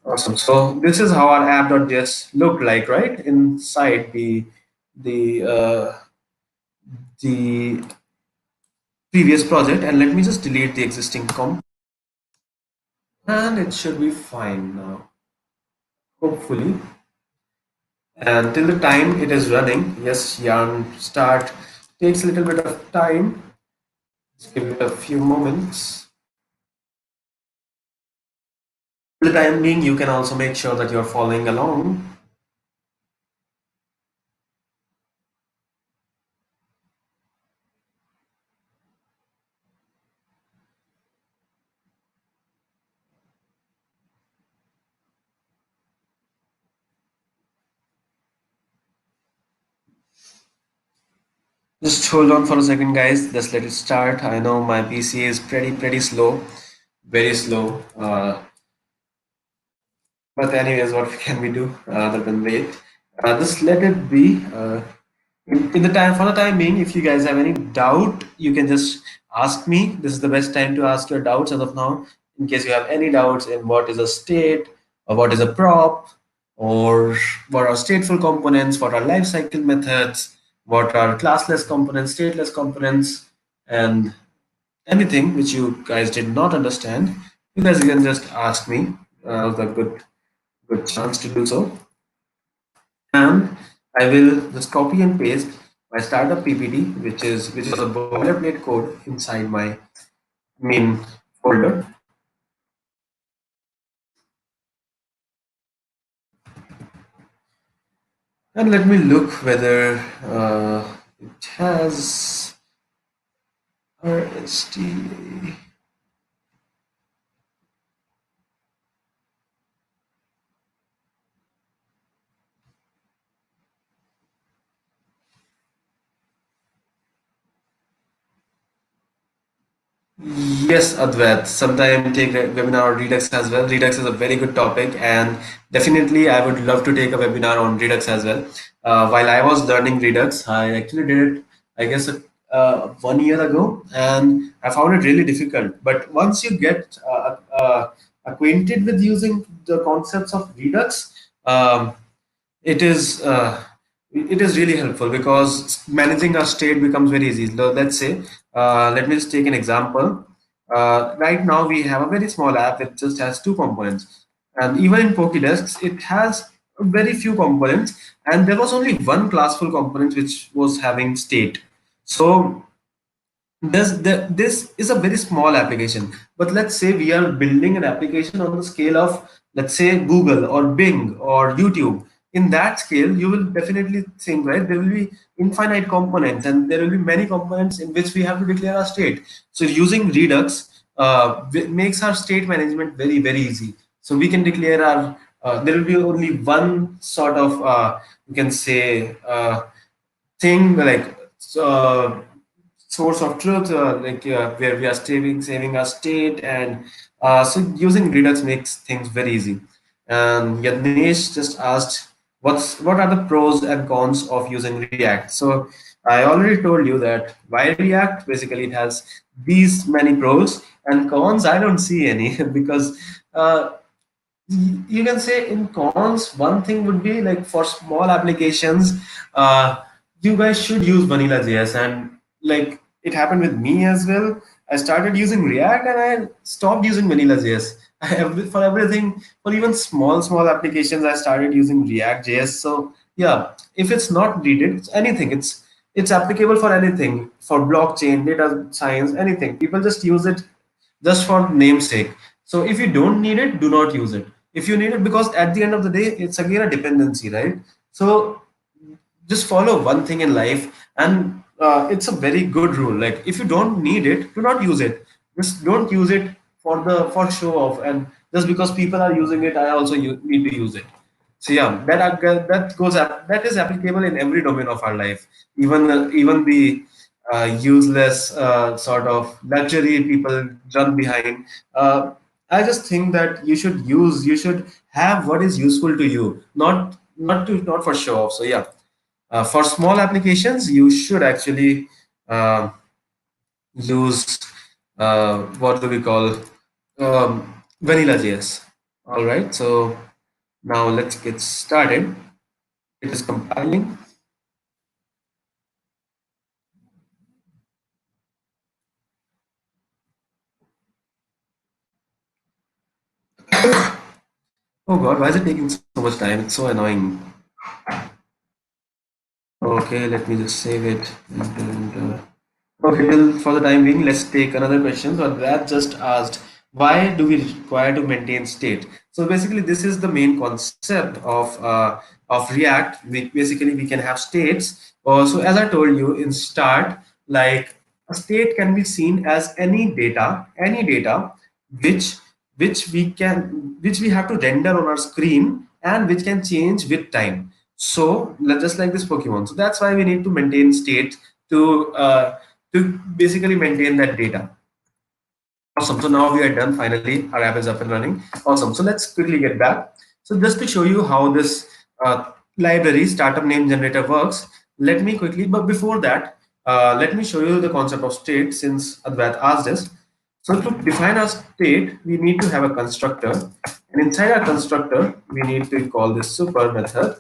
Awesome. So this is how our app.js looked like, right? Inside the the previous project, and let me just delete the existing comp, and it should be fine now, hopefully. And till the time it is running, yes, yarn start takes a little bit of time. Just give it a few moments. For the time being, you can also make sure that you're following along. Just hold on for a second, guys. Just let it start. I know my PC is pretty slow, very slow. But anyways, what can we do other than wait? Just let it be. In the time for the time being, if you guys have any doubt, you can just ask me. This is the best time to ask your doubts as of now. In case you have any doubts in what is a state or what is a prop or what are stateful components, what are life cycle methods, what are classless components, stateless components, and anything which you guys did not understand, you guys can just ask me. A good chance to do so. And I will just copy and paste my startup PPT, which is a boilerplate code inside my main folder. And let me look whether it has RSTA. Yes, Advait. Sometime take a webinar on Redux as well. Redux is a very good topic, and definitely I would love to take a webinar on Redux as well. While I was learning Redux, I actually did it, I guess, 1 year ago, and I found it really difficult. But once you get acquainted with using the concepts of Redux, it is it is really helpful because managing our state becomes very easy. Let's say, let me just take an example. Right now, we have a very small app that just has two components, and even in Pokédex, it has very few components, and there was only one classful component which was having state. So this is a very small application, but let's say we are building an application on the scale of, let's say, Google or Bing or YouTube. In that scale, you will definitely think, right, there will be infinite components and there will be many components in which we have to declare our state. So using Redux makes our state management very easy. So we can declare our there will be only one sort of you can say thing like source of truth, where we are saving our state, and so using Redux makes things very easy. And Yadnesh just asked, what are the pros and cons of using React? So I already told you that why React. Basically, it has these many pros and cons. I don't see any because you can say in cons, one thing would be like for small applications, you guys should use vanilla JS. And like it happened with me as well. I started using React and I stopped using vanilla JS. For everything, for even small applications, I started using React JS. So yeah, if it's not needed, it's anything. It's applicable for anything, for blockchain, data science, anything. People just use it just for namesake. So if you don't need it, do not use it. If you need it, because at the end of the day, it's again a dependency, right? So just follow one thing in life, and it's a very good rule. Like if you don't need it, do not use it. Just don't use it for show off, and just because people are using it, I also need to use it. So yeah, that is applicable in every domain of our life, even the useless sort of luxury people run behind. I just think that you should have what is useful to you, not for show off. So yeah, for small applications, you should actually uh, use what do we call vanilla JS. All right, so now let's get started. It is compiling. Oh God, why is it taking so much time? It's so annoying. Okay, let me just save it. Okay, till for the time being, let's take another question. So that just asked, why do we require to maintain state? So basically, this is the main concept of React. Basically, we can have states. So as I told you in start, like a state can be seen as any data which which we have to render on our screen and which can change with time. So just like this Pokemon. So that's why we need to maintain state to basically maintain that data. Awesome. So now we are done. Finally, our app is up and running. Awesome. So let's quickly get back. So just to show you how this library startup name generator works, let me quickly, but before that, let me show you the concept of state since Advait asked us. So to define our state, we need to have a constructor. And inside our constructor, we need to call this super method.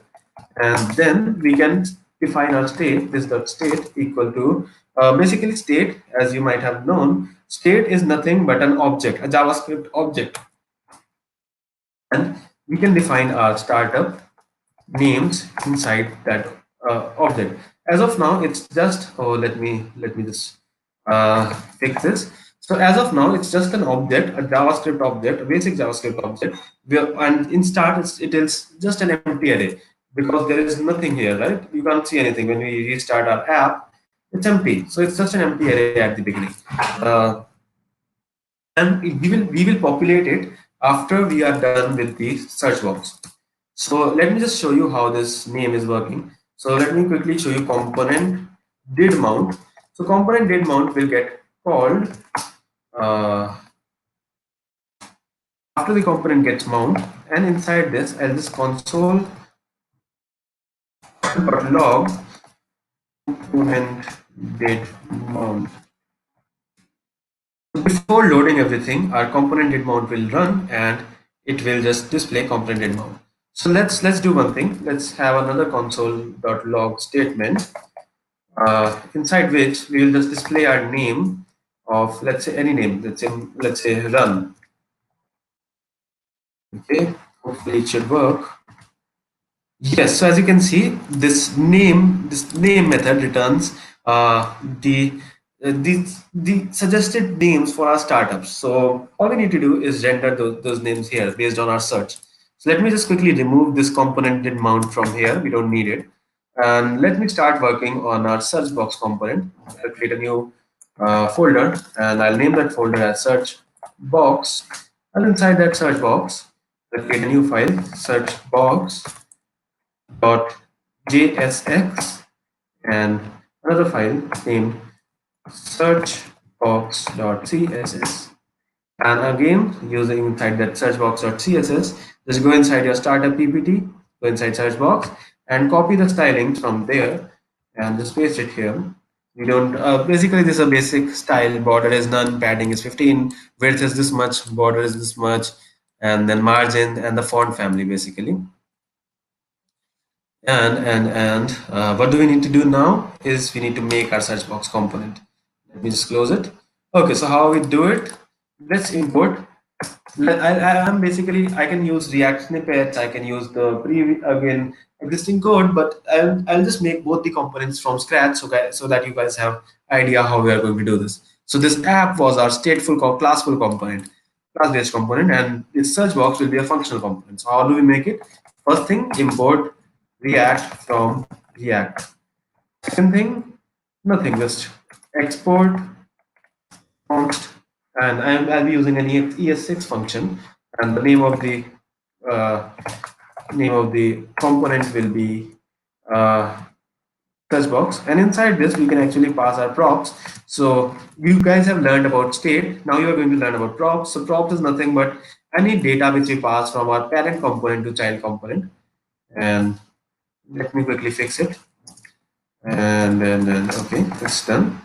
And then we can define our state, this dot state equal to basically state, as you might have known, state is nothing but an object, a JavaScript object. And we can define our startup names inside that object. As of now, it's just, oh, let me just fix this. So as of now, it's just an object, a JavaScript object, a basic JavaScript object. And in start, it is just an empty array because there is nothing here, right? You can't see anything when we restart our app. It's empty, so it's just an empty array at the beginning. And we will populate it after we are done with the search box. So let me just show you how this name is working. So let me quickly show you component did mount. So component did mount will get called after the component gets mount, and inside this I'll just console.log component did mount. Before loading everything, our component did mount will run and it will just display component did mount. So let's do one thing. Let's have another console.log statement inside which we will just display our name of, let's say, any name. Let's say run. Okay, hopefully it should work. Yes, so as you can see, this name method returns the suggested names for our startups. So all we need to do is render those names here based on our search. So let me just quickly remove this component did mount from here. We don't need it. And let me start working on our search box component. I'll create a new folder and I'll name that folder as search box. And inside that search box, I'll create a new file, search box .jsx, and another file named searchbox.css. And again, using inside that searchbox.css, just go inside your startup PPT, go inside search box, and copy the styling from there, and just paste it here. We don't basically this is a basic style. Border is none, padding is 15, width is this much, border is this much, and then margin and the font family basically. And what do we need to do now is we need to make our search box component. Let me just close it. Okay, so how we do it? Let's import. I'm basically, I can use React snippets, I can use the again existing code, but I'll just make both the components from scratch so that you guys have idea how we are going to do this. So this app was our stateful classful component, class-based component, and this search box will be a functional component. So how do we make it? First thing, import React from React. Second thing, nothing, just export const, and I'll be using an ES6 function, and the name of the component will be search box. And inside this, we can actually pass our props. So you guys have learned about state. Now you are going to learn about props. So props is nothing but any data which we pass from our parent component to child component. And let me quickly fix it. And then okay, it's done.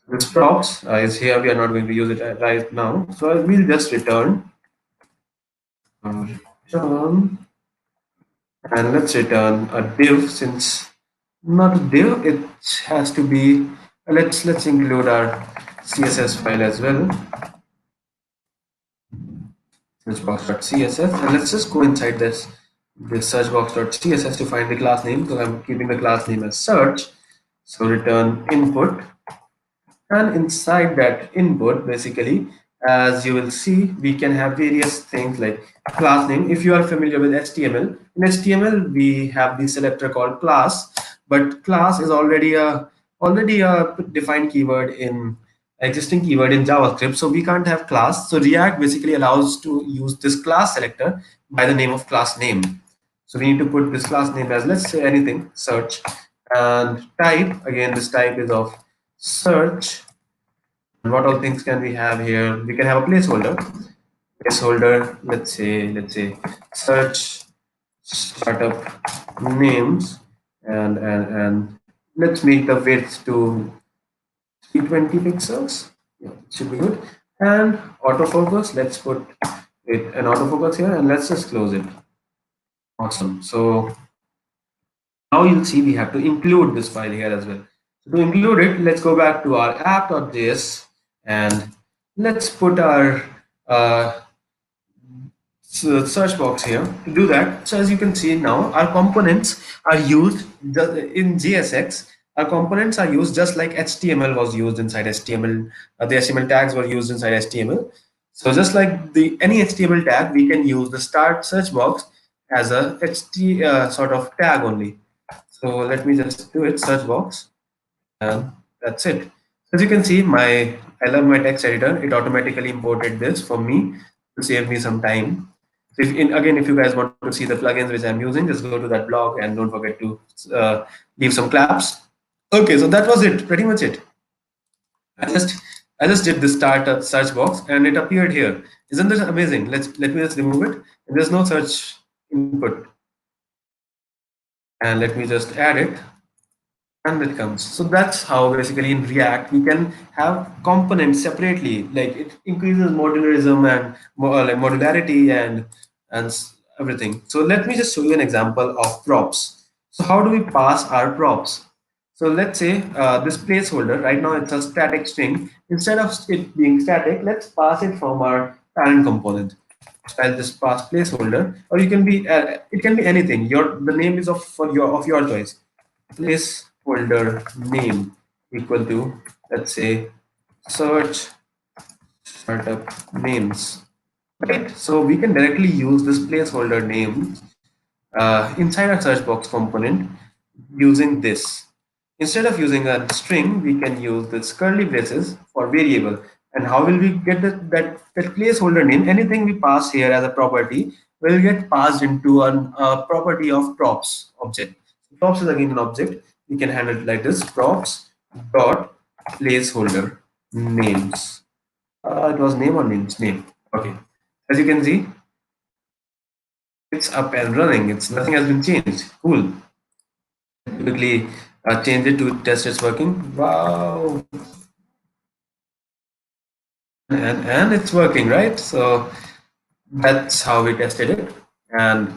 This props is here. We are not going to use it right now. So we'll just return. And let's return a div, since not a div, it has to be, let's include our CSS file as well. Searchbox.css, and let's just go inside this searchbox.css to find the class name, because I'm keeping the class name as search. So return input, and inside that input, basically, as you will see, we can have various things like class name. If you are familiar with HTML, in HTML we have the selector called class, but class is already a defined keyword in existing keyword in JavaScript, so we can't have class. So React basically allows to use this class selector by the name of class name. So we need to put this class name as, let's say, anything, search, And type, again, this type is of search. And what all things can we have here? We can have a placeholder. Let's say search startup names, and let's make the width to 320 pixels. Yeah, it should be good. And autofocus, let's put it an autofocus here, and let's just close it. Awesome. So now you'll see we have to include this file here as well. So to include it, let's go back to our app.js, and let's put our uh, search box here. To do that, so as you can see now, our components are used in JSX. Our components are used just like HTML was used inside HTML. The HTML tags were used inside HTML. So just like the any HTML tag, we can use the start search box as a sort of tag only. So let me just do it, search box, and that's it. As you can see, I love my text editor. It automatically imported this for me to save me some time. So again, if you guys want to see the plugins which I'm using, just go to that blog and don't forget to uh, leave some claps. Okay, so that was it, pretty much it. I just I just did the start search box and it appeared here. Isn't this amazing? Let me just remove it. There's no search input, and let me just add it. And it comes. So that's how basically in React we can have components separately. Like it increases modularism and like modularity and everything. So let me just show you an example of props. So how do we pass our props? So let's say this placeholder right now it's a static string. Instead of it being static, let's pass it from our parent component. I'll just pass placeholder, or you can be it can be anything. The name is of your choice. Placeholder name equal to, let's say, search startup names, right? So we can directly use this placeholder name inside our search box component using this. Instead of using a string, we can use this curly braces for variable. And how will we get that placeholder name? Anything we pass here as a property will get passed into a property of props object. Props is again an object. We can handle it like this: props dot placeholder names. It was name or names? Name. Okay. As you can see, it's up and running. It's nothing has been changed. Cool. Quickly change it to test it's working. Wow. And it's working, right? So that's how we tested it. And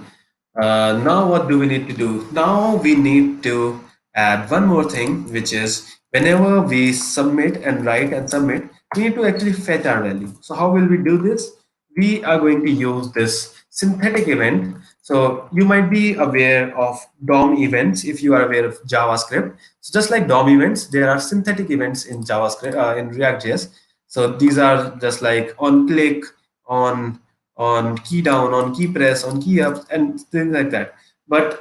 now what do we need to do? Now we need to add one more thing, which is whenever we submit and write and submit, we need to actually fetch our value. So how will we do this? We are going to use this synthetic event. So you might be aware of DOM events if you are aware of JavaScript. So just like DOM events, there are synthetic events in JavaScript, in React.js. So these are just like on click, on key down, on key press, on key up, and things like that. But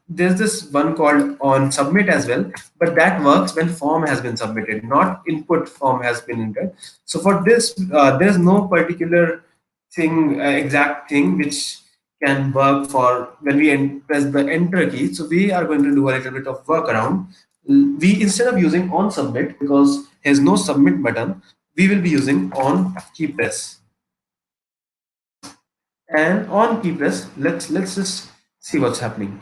there's this one called on submit as well, but that works when form has been submitted, not input form has been entered. So for this, there's no particular thing, exact thing which can work for when we press the enter key. So we are going to do a little bit of workaround. We, instead of using on submit, because there's no submit button, we will be using on key press. And on key press, let's just see what's happening.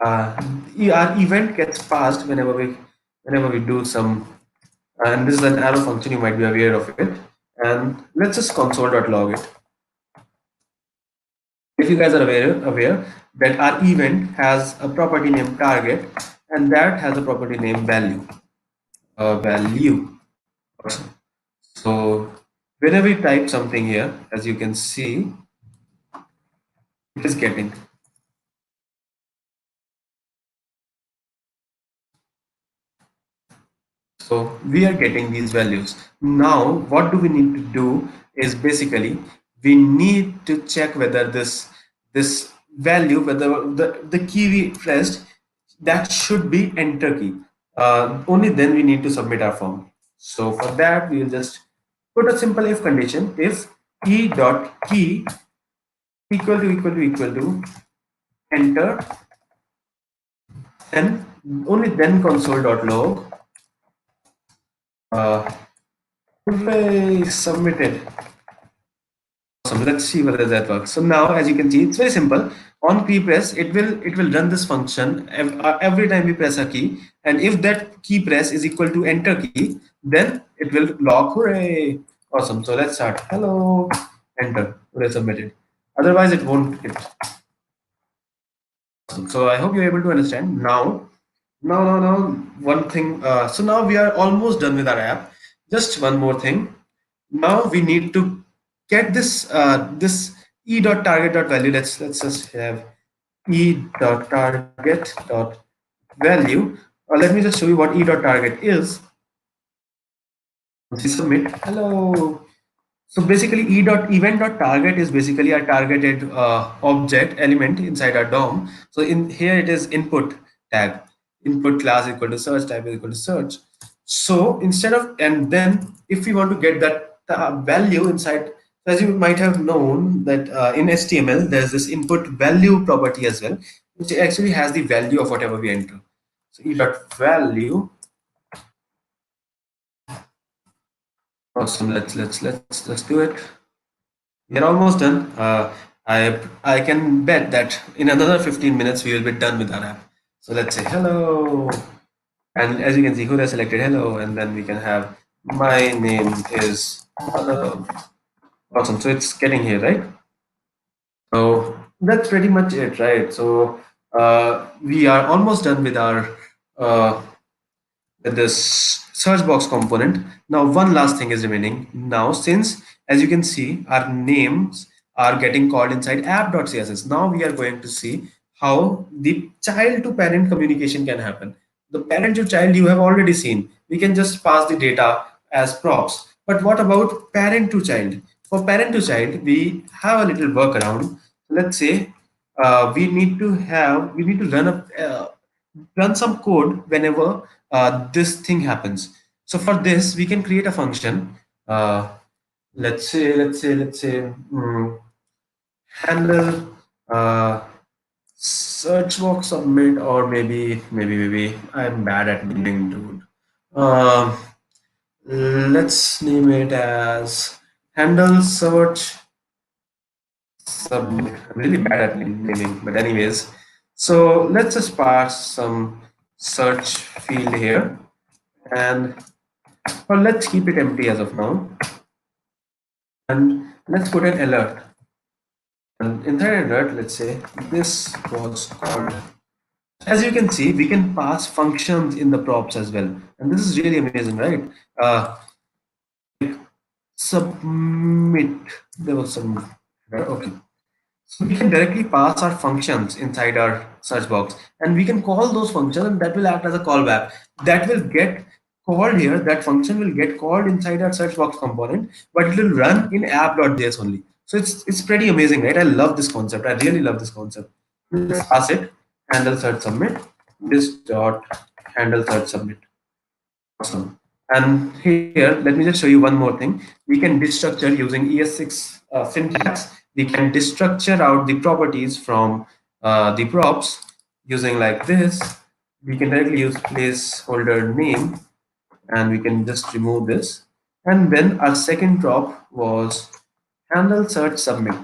Our event gets passed whenever we do some, and this is an arrow function, you might be aware of it. And let's just console.log it. If you guys are aware that our event has a property named target, and that has a property named value. Value. Awesome. So whenever we type something here, as you can see, it is getting. So we are getting these values. Now, what do we need to do is basically we need to check whether this value, whether the key we pressed, that should be enter key. Only then we need to submit our form. So for that, we will just put a simple if condition: if e dot key equal to enter, then only then console.log. Uh, Hooray, submitted. Awesome. Let's see whether that works. So now, as you can see, it's very simple. On key press, it will run this function every time we press a key, and if that key press is equal to enter key, then it will log. Hooray! Awesome. So let's start. Hello, enter. Hooray, submitted. Otherwise, it won't hit. Awesome. So I hope you're able to understand now. Now, one thing. So now we are almost done with our app. Just one more thing. Now we need to get this e dot target dot value. Let's just have e dot target dot value. Let me just show you what e dot target is. Once we submit, hello. So basically, e dot event dot target is basically a targeted object element inside our DOM. So in here it is input tag, input class equal to search, type is equal to search. So instead of, and then if we want to get that value inside, as you might have known that in HTML there's this input value property as well, which actually has the value of whatever we enter. So e dot value. Awesome. Let's do it. We're almost done. I can bet that in another 15 minutes we will be done with our app. So let's say hello, and as you can see, who has selected hello, and then we can have my name is hello. Awesome. So it's getting here, right? So that's pretty much it, right? So we are almost done with our uh, this search box component. Now one last thing is remaining. Now since, as you can see, our names are getting called inside app.css, now we are going to see how the child to parent communication can happen. The parent to child you have already seen, we can just pass the data as props. But what about parent to child? For parent to child, we have a little workaround. Let's say we need to run some code whenever this thing happens. So for this, we can create a function. Let's say handle search box submit, or maybe I'm bad at naming, dude. Let's name it as handle search submit. I'm really bad at naming, but anyways, so let's just pass some search field here, and well, let's keep it empty as of now, and let's put an alert. And in that alert, let's say this was called. As you can see, we can pass functions in the props as well, and this is really amazing, right? Submit. There was some. Okay. So we can directly pass our functions inside our search box, and we can call those functions, and that will act as a callback. That will get called here. That function will get called inside our search box component, but it will run in app.js only. So it's pretty amazing, right? I love this concept. I really love this concept. Let's pass it handle search submit. This dot handle search submit. Awesome. And here, let me just show you one more thing. We can destructure using ES6 syntax. We can destructure out the properties from the props using like this. We can directly use placeholder name, and we can just remove this. And then our second prop was handle search submit.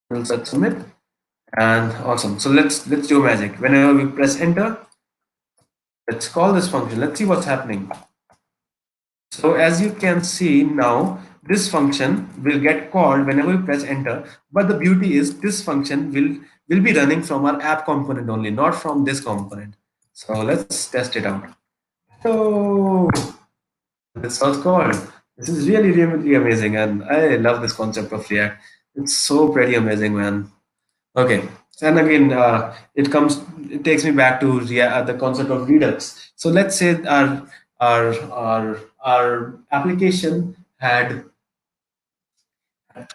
Handle search submit, and awesome. So let's do magic. Whenever we press enter, let's call this function. Let's see what's happening. So as you can see now, this function will get called whenever we press enter. But the beauty is this function will be running from our app component only, not from this component. So let's test it out. So this was called. This is really amazing, and I love this concept of React. It's so pretty amazing, man. Okay, and again, it takes me back to the concept of Redux. So let's say our application had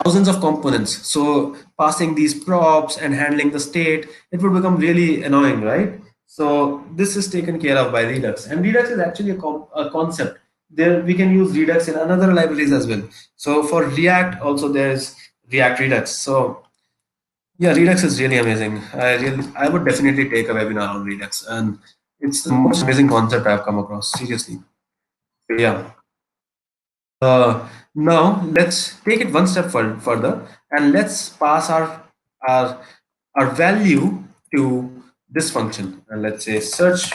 thousands of components. So passing these props and handling the state, it would become really annoying, right? So this is taken care of by Redux, and Redux is actually a concept. There we can use Redux in another libraries as well. So for React, also there's React Redux. So yeah, Redux is really amazing. I would definitely take a webinar on Redux, and It's the most amazing concept I've come across. Seriously. Yeah. Now let's take it one step further and let's pass our our value to this function. And let's say search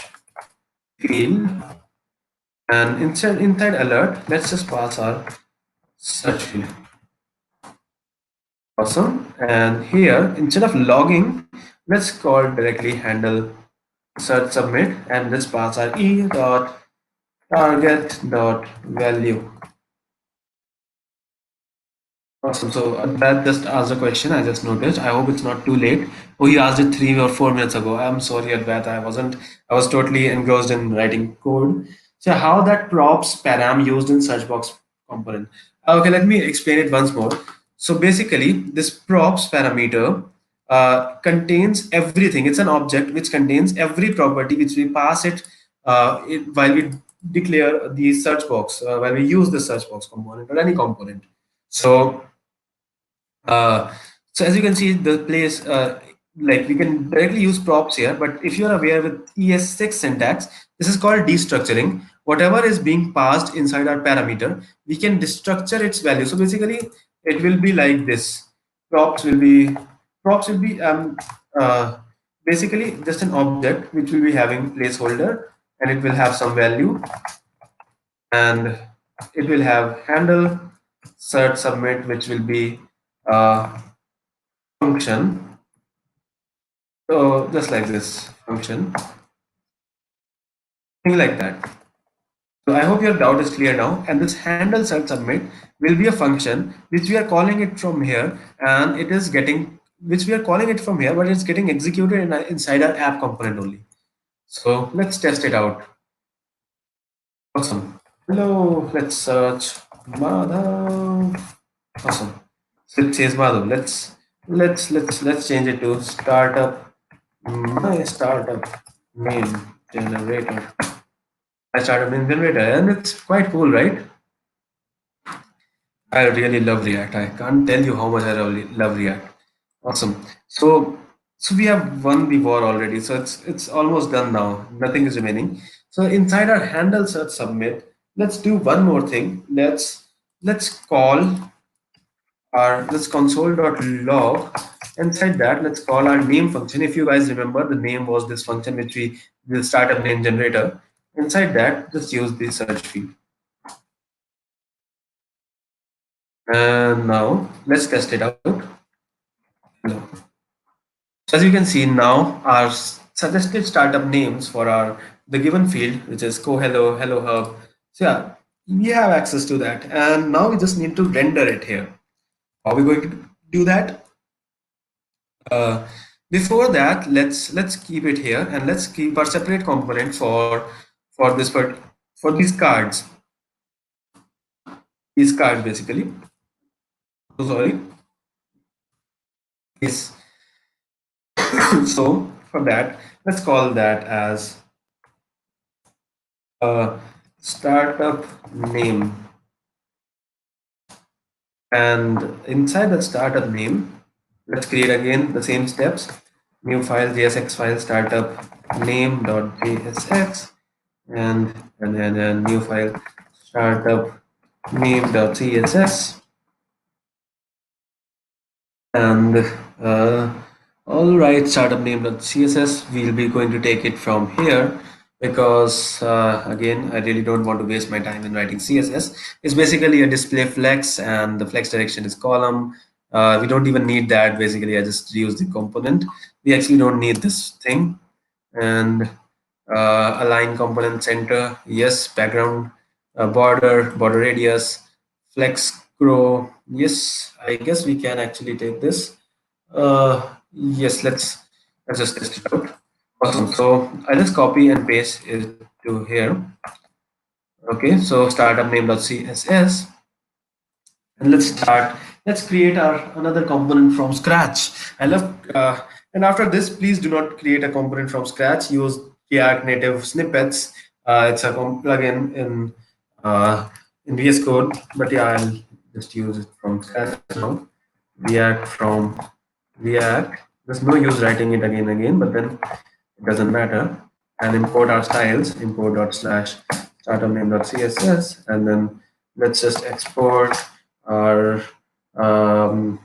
field, and inside alert, let's just pass our search field. Awesome. And here, instead of logging, let's call directly handle search submit, and let's pass our e dot target dot value. Awesome. So that just asked a question. I just noticed. I hope it's not too late. Oh, he asked it 3 or 4 minutes ago. I'm sorry at that. I wasn't. I was totally engrossed in writing code. So how that props param used in search box component. Okay, let me explain it once more. So basically, this props parameter contains everything. It's an object which contains every property which we pass it while we declare the search box, while we use the search box component or any component. So uh, so as you can see, the place like we can directly use props here, but if you are aware with ES6 syntax, this is called destructuring. Whatever is being passed inside our parameter, we can destructure its value. So basically, it will be like this. Props will be props will be uh, basically just an object which will be having placeholder, and it will have some value, and it will have handle search submit, which will be uh, function. So just like this function, thing like that. So I hope your doubt is clear now. And this handle search submit will be a function which we are calling it from here, and it is getting which we are calling it from here, but it's getting executed inside our app component only. So let's test it out. Awesome. Hello, let's search Madhav. Awesome. So it says Madhav. Let's change it to startup. My startup name generator. I started in generator, and it's quite cool, right? I really love React. I can't tell you how much I really love React. Awesome. So we have won the war already. So it's almost done now. Nothing is remaining. So inside our handle search submit, let's do one more thing. Let's call our let's console.log. Inside that, let's call our name function. If you guys remember, the name was this function which we will start a name generator. Inside that, just use the search field. And now let's test it out. Hello. So as you can see now, our suggested startup names for our the given field, which is co-hello, hello hub. So yeah, we have access to that, and now we just need to render it here. How are we going to do that? Uh, Before that, let's keep it here, and let's keep our separate component for this for these cards. These cards basically. So sorry. Yes. So for that, let's call that as startup name, and inside the startup name, let's create again the same steps. New file, JSX file, startup name.jsx, and then a new file, startup name.css. And all right, startup name.css, we'll be going to take it from here, because again, I really don't want to waste my time in writing CSS. It's basically a display flex, and the flex direction is column. We don't even need that. Basically, I just use the component. We actually don't need this thing. And align component center, yes. Background, border radius, flex grow, yes. I guess we can actually take this. Yes, let's just test it out. Awesome. So I just copy and paste it to here. Okay, so startup name.css, and let's create our another component from scratch. I love and after this, please do not create a component from scratch. Use React Native snippets. It's a plugin in VS Code, but yeah, I'll just use it from scratch now. React from React. There's no use writing it again and again, but then it doesn't matter. and import our styles, import dot slash startup name dot css, and then let's just export our um,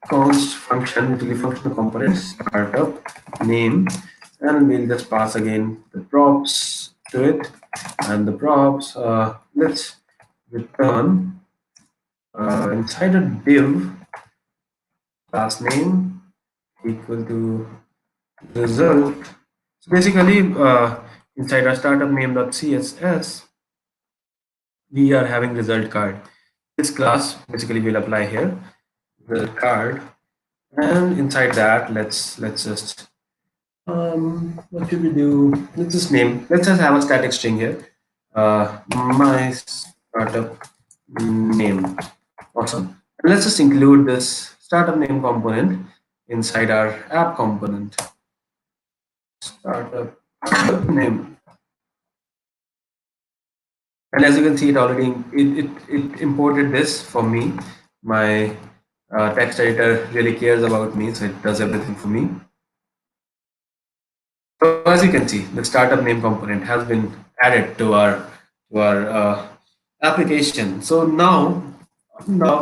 const function, utility function component startup name, and we'll just pass again the props to it, and the props, let's return inside a div class name equal to result. So basically, inside our startup name.css, we are having result card. This class basically will apply here, result card, and inside that, let's just what should we do? Let's just name. Let's just have a static string here. My startup name. Awesome. And let's just include this startup name component inside our app component. Startup name. And as you can see, it already it imported this for me. My text editor really cares about me, so it does everything for me. So as you can see, the startup name component has been added to our application. So now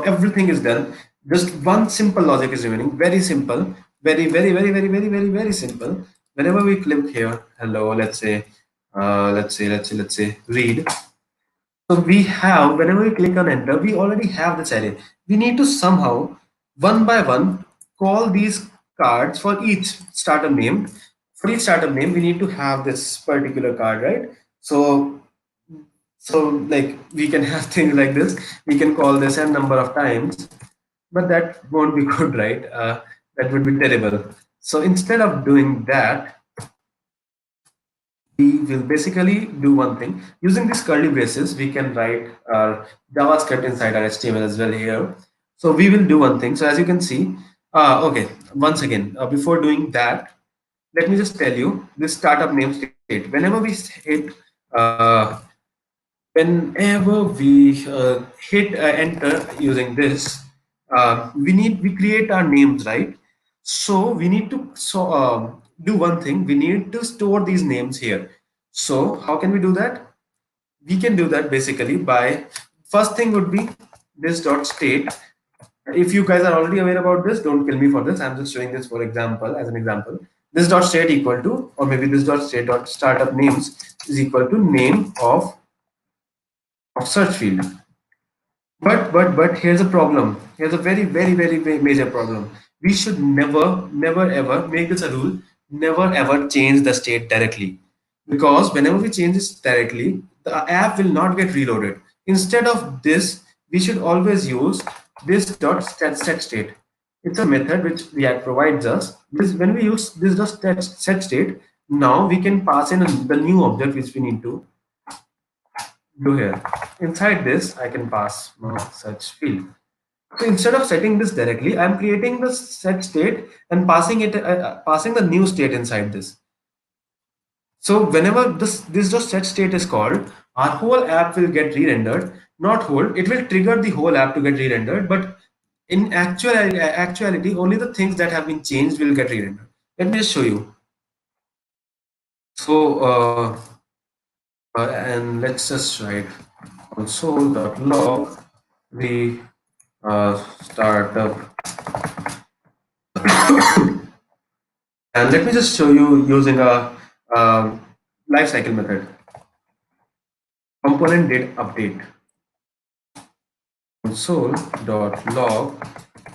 everything is done. Just one simple logic is remaining. Very simple. Very simple. Whenever we click here, hello, let's say read. So we have, whenever we click on enter, we already have this array. We need to somehow, one by one, call these cards for each startup name. For each startup name, we need to have this particular card, right? So like we can have things like this. We can call this n number of times, but that won't be good, right? That would be terrible. So instead of doing that, we will basically do one thing. Using these curly braces, we can write our JavaScript inside our HTML as well here. So we will do one thing. So as you can see, okay, once again, before doing that, let me just tell you this startup name state. Whenever we hit, uh, hit enter using this, we create our names, right? So we need to do one thing. We need to store these names here. So how can we do that? We can do that basically by, first thing would be this dot state. If you guys are already aware about this, don't kill me for this. I'm just showing this for example, as an example. This dot state equal to, or maybe this dot state dot startup names is equal to name of search field. But here's a problem. Here's a very major problem. We should never ever make this a rule. Never ever change the state directly, because whenever we change this directly, the app will not get reloaded. Instead of this, we should always use this dot set state. It's a method which React provides us. This, when we use this dot set state, now we can pass in the new object which we need to do here. Inside this, I can pass my search field. So instead of setting this directly, I'm creating the set state and passing the new state inside this. So whenever this just set state is called, our whole app will get re-rendered. Not whole, it will trigger the whole app to get re-rendered, but in actuality, only the things that have been changed will get re-rendered. Let me just show you. So and let's just write console.log the startup. And let me just show you using a lifecycle method. Component did update. Console.log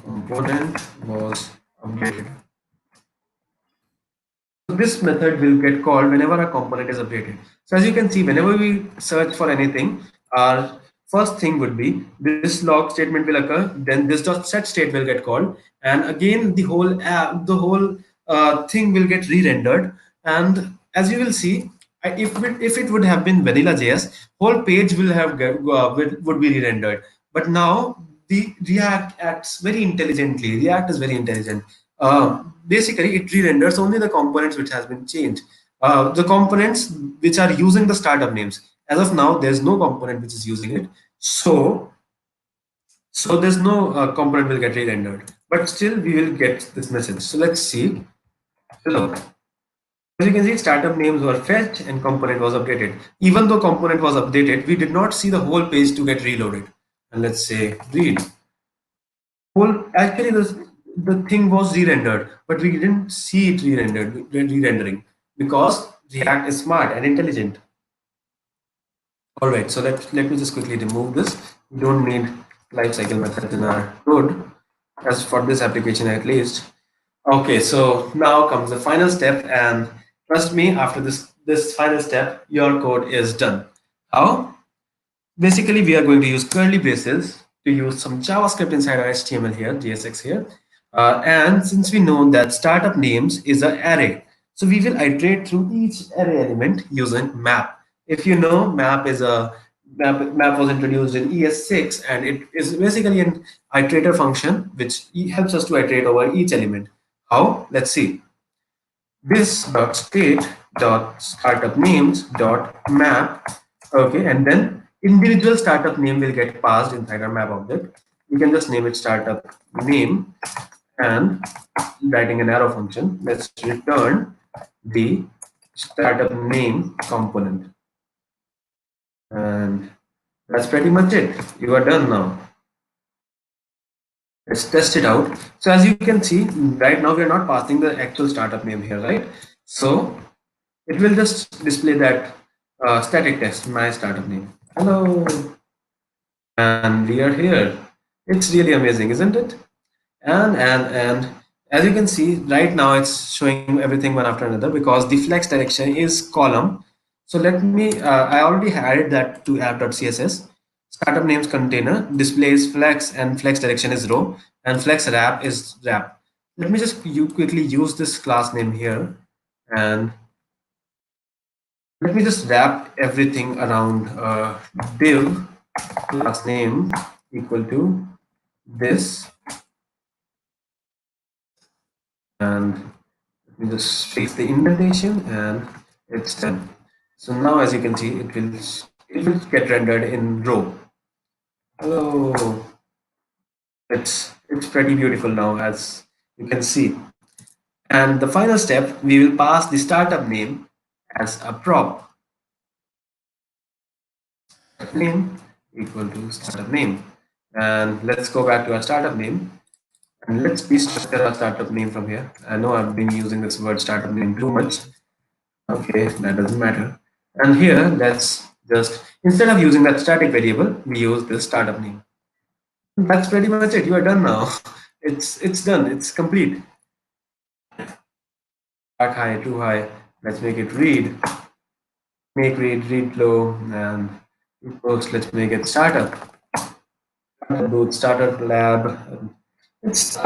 component was updated. So this method will get called whenever a component is updated. So as you can see, whenever we search for anything, our first thing would be this log statement will occur, then this dot set state will get called, and again the whole app, the whole thing will get re-rendered. And as you will see, if it would have been vanilla JS, whole page will have would be re-rendered. But now the React acts very intelligently. React is very intelligent. Basically, it re-renders only the components which has been changed. The components which are using the startup names. As of now, there's no component which is using it. So there's no component will get re-rendered. But still, we will get this message. So let's see. Hello. As you can see, startup names were fetched and component was updated. Even though component was updated, we did not see the whole page to get reloaded. And let's say read. Whole actually the thing was re-rendered, but we didn't see it re-rendering because React is smart and intelligent. All right, so let me just quickly remove this. We don't need lifecycle methods in our code, as for this application at least. Okay, so now comes the final step, and trust me, after this final step, your code is done. How? Basically, we are going to use curly braces to use some JavaScript inside our HTML here, JSX here. And since we know that startup names is an array, so we will iterate through each array element using map. If you know, map was introduced in ES6, and it is basically an iterator function which helps us to iterate over each element. How? Let's see. This dot state dot startup names dot map. Okay, and then individual startup name will get passed inside our map object. We can just name it startup name, and writing an arrow function, let's return the startup name component. And that's pretty much it. You are done now. Let's test it out. So as you can see, right now we are not passing the actual startup name here, right? So it will just display that static text, my startup name. Hello, and we are here. It's really amazing, isn't it? And as you can see, right now it's showing everything one after another because the flex direction is column. So let me, I already added that to app.css. Startup names container displays flex, and flex direction is row, and flex wrap is wrap. Let me just quickly use this class name here, and let me just wrap everything around div class name equal to this, and let me just fix the indentation, and it's done. So now as you can see, it will get rendered in row. Hello, it's pretty beautiful now, as you can see. And the final step, we will pass the startup name as a prop. Name equal to startup name. And let's go back to our startup name, and let's restructure our startup name from here. I know I've been using this word startup name too much. Okay, that doesn't matter. And here, let's just, instead of using that static variable, we use this startup name. That's pretty much it. You are done now. It's done. It's complete. Back high, too high. Let's make it read. Make read low, and post. Let's make it startup. Boot startup lab. It's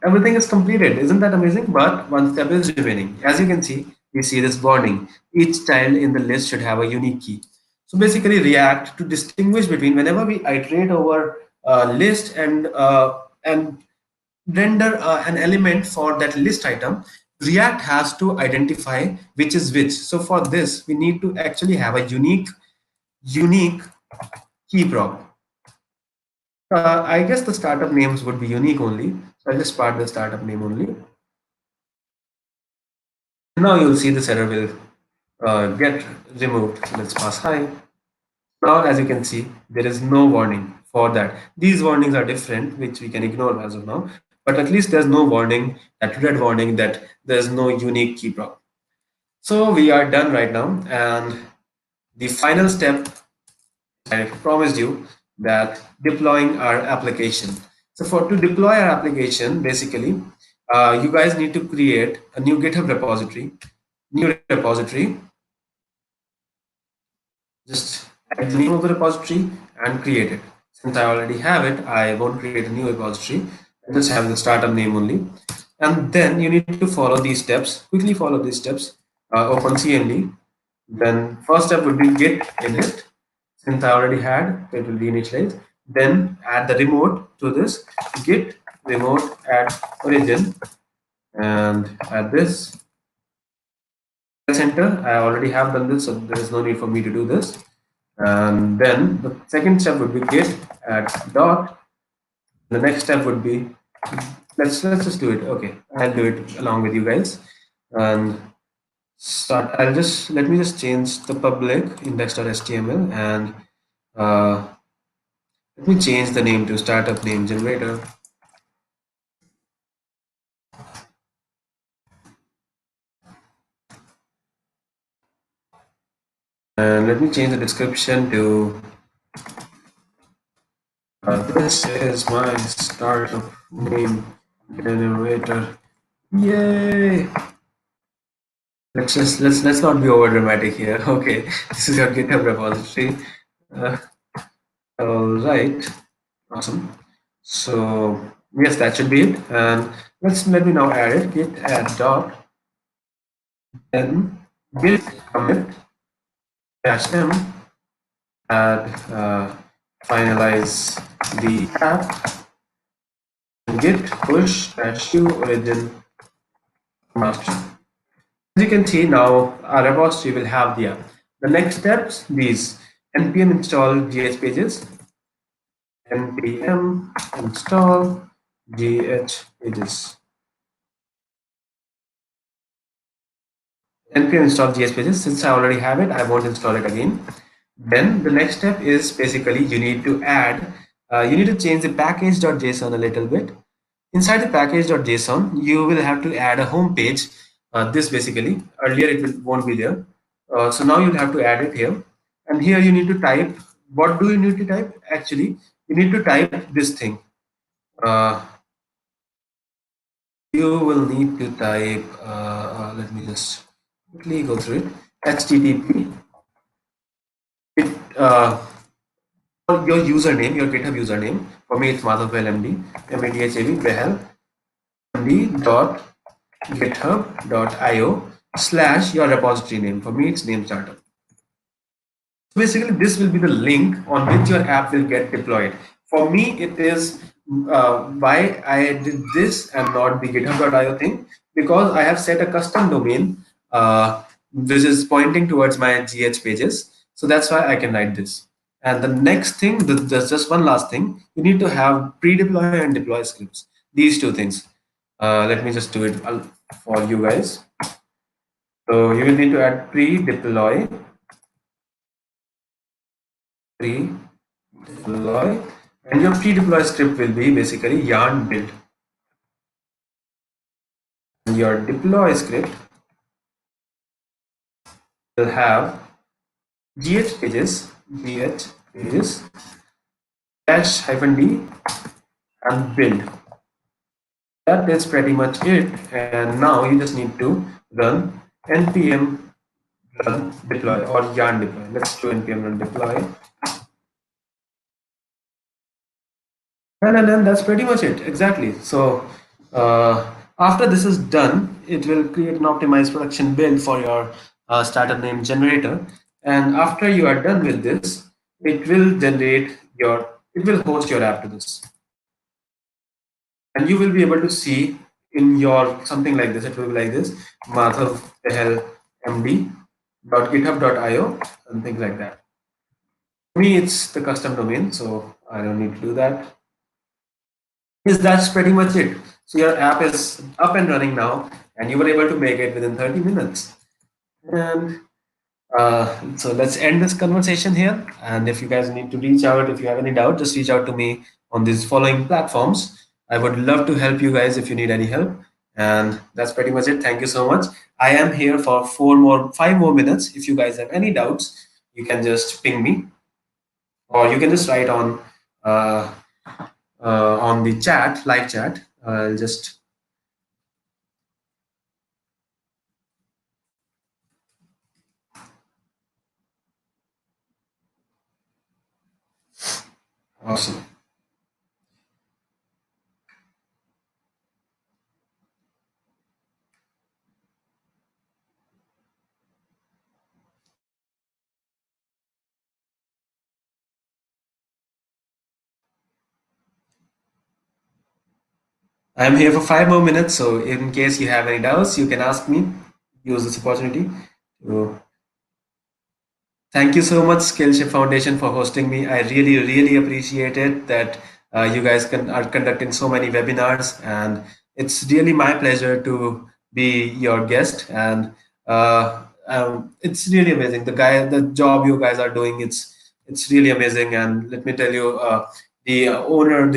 everything is completed. Isn't that amazing? But one step is remaining. As you can see, we see this warning. Each child in the list should have a unique key. So basically, React to distinguish between whenever we iterate over a list and render an element for that list item, React has to identify which is which. So for this, we need to actually have a unique key prop. I guess the startup names would be unique only. So I'll just part the startup name only. Now you'll see this error will get removed. So let's pass hi. Now, as you can see, there is no warning for that. These warnings are different, which we can ignore as of now. But at least there's no warning, that red warning that there's no unique key prop. So we are done right now. And the final step, I promised you, that deploying our application. So to deploy our application, basically, you guys need to create a new GitHub repository. New repository. Just add the name of the repository and create it. Since I already have it, I won't create a new repository. I just have the startup name only. And then you need to follow these steps. Quickly follow these steps. Open CMD. Then first step would be git init. Since I already had, it will be initialized. Then add the remote to this. Git remote add origin, and add this. Press enter. I already have done this, so there is no need for me to do this. And then the second step would be git add dot. The next step would be, let's just do it. Okay, I'll do it along with you guys. And start. I'll just let me just change the public index.html and uh, let me change the name to startup name generator. And let me change the description to this is my startup name generator. Yay! Let's not be over dramatic here. Okay, this is your GitHub repository. Uh, all right, awesome. So yes, that should be it. And let me now add it. Git add dot then git commit dash m add finalize the app git push dash u origin master. As you can see now, our repository will have the app. The next steps, these npm install gh pages, npm install gh pages, npm install gh pages. Since I already have it, I won't install it again. Then the next step is basically you need to add, you need to change the package.json a little bit. Inside the package.json, you will have to add a home page. This basically, earlier won't be there. So now you'll have to add it here. And here you need to type, what do you need to type? Actually, you need to type this thing. Uh, you will need to type, let me just quickly go through it. HTTP. Uh, your username, your GitHub username. For me, it's Madhav LMD, MADHAV, Behel, MD dot github.io slash your repository name. For me, it's name startup. Basically, this will be the link on which your app will get deployed. For me, it is why I did this and not the github.io thing, because I have set a custom domain which is pointing towards my GH pages. So that's why I can write this. And the next thing, there's just one last thing. You need to have pre-deploy and deploy scripts. These two things. Let me just do it for you guys. So you will need to add pre-deploy, and your pre-deploy script will be basically yarn build. And your deploy script will have gh pages, dash hyphen d, and build. That is pretty much it. And now you just need to run npm run deploy or yarn deploy. Let's do npm run deploy. And then that's pretty much it. Exactly. So after this is done, it will create an optimized production build for your startup name generator. And after you are done with this, it will it will host your app to this. And you will be able to see in your something like this. It will be like this, Madhav Tehel md.github.io and things like that. For me, it's the custom domain, so I don't need to do that. Yes, that's pretty much it. So your app is up and running now, and you were able to make it within 30 minutes. And so let's end this conversation here. And if you guys need to reach out, if you have any doubt, just reach out to me on these following platforms. I would love to help you guys if you need any help. And that's pretty much it. Thank you so much. I am here for 5 more minutes. If you guys have any doubts, you can just ping me, or you can just write uh, on the chat, live chat. I'll just awesome. I'm here for 5 more minutes, so in case you have any doubts, you can ask me. Use this opportunity. So, thank you so much, Skillship Foundation, for hosting me. I really, really appreciate it that you guys are conducting so many webinars, and it's really my pleasure to be your guest. And It's really amazing. The job you guys are doing, it's really amazing. And let me tell you, the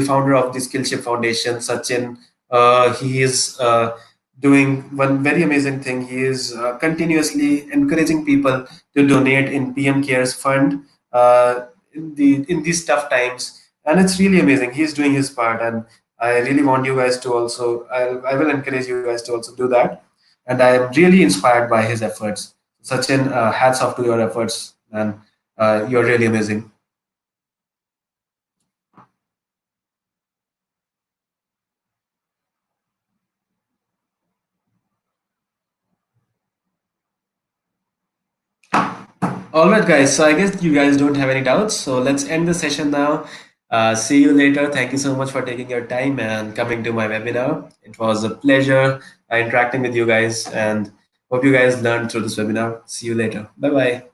founder of the Skillship Foundation, Sachin, he is doing one very amazing thing. He is continuously encouraging people to donate in PM Cares Fund in these tough times, and it's really amazing. He's doing his part, and I really want you guys to also. I will encourage you guys to also do that, and I am really inspired by his efforts. Sachin, hats off to your efforts, and you're really amazing. All right, guys. So I guess you guys don't have any doubts. So let's end the session now. See you later. Thank you so much for taking your time and coming to my webinar. It was a pleasure interacting with you guys, and hope you guys learned through this webinar. See you later. Bye bye.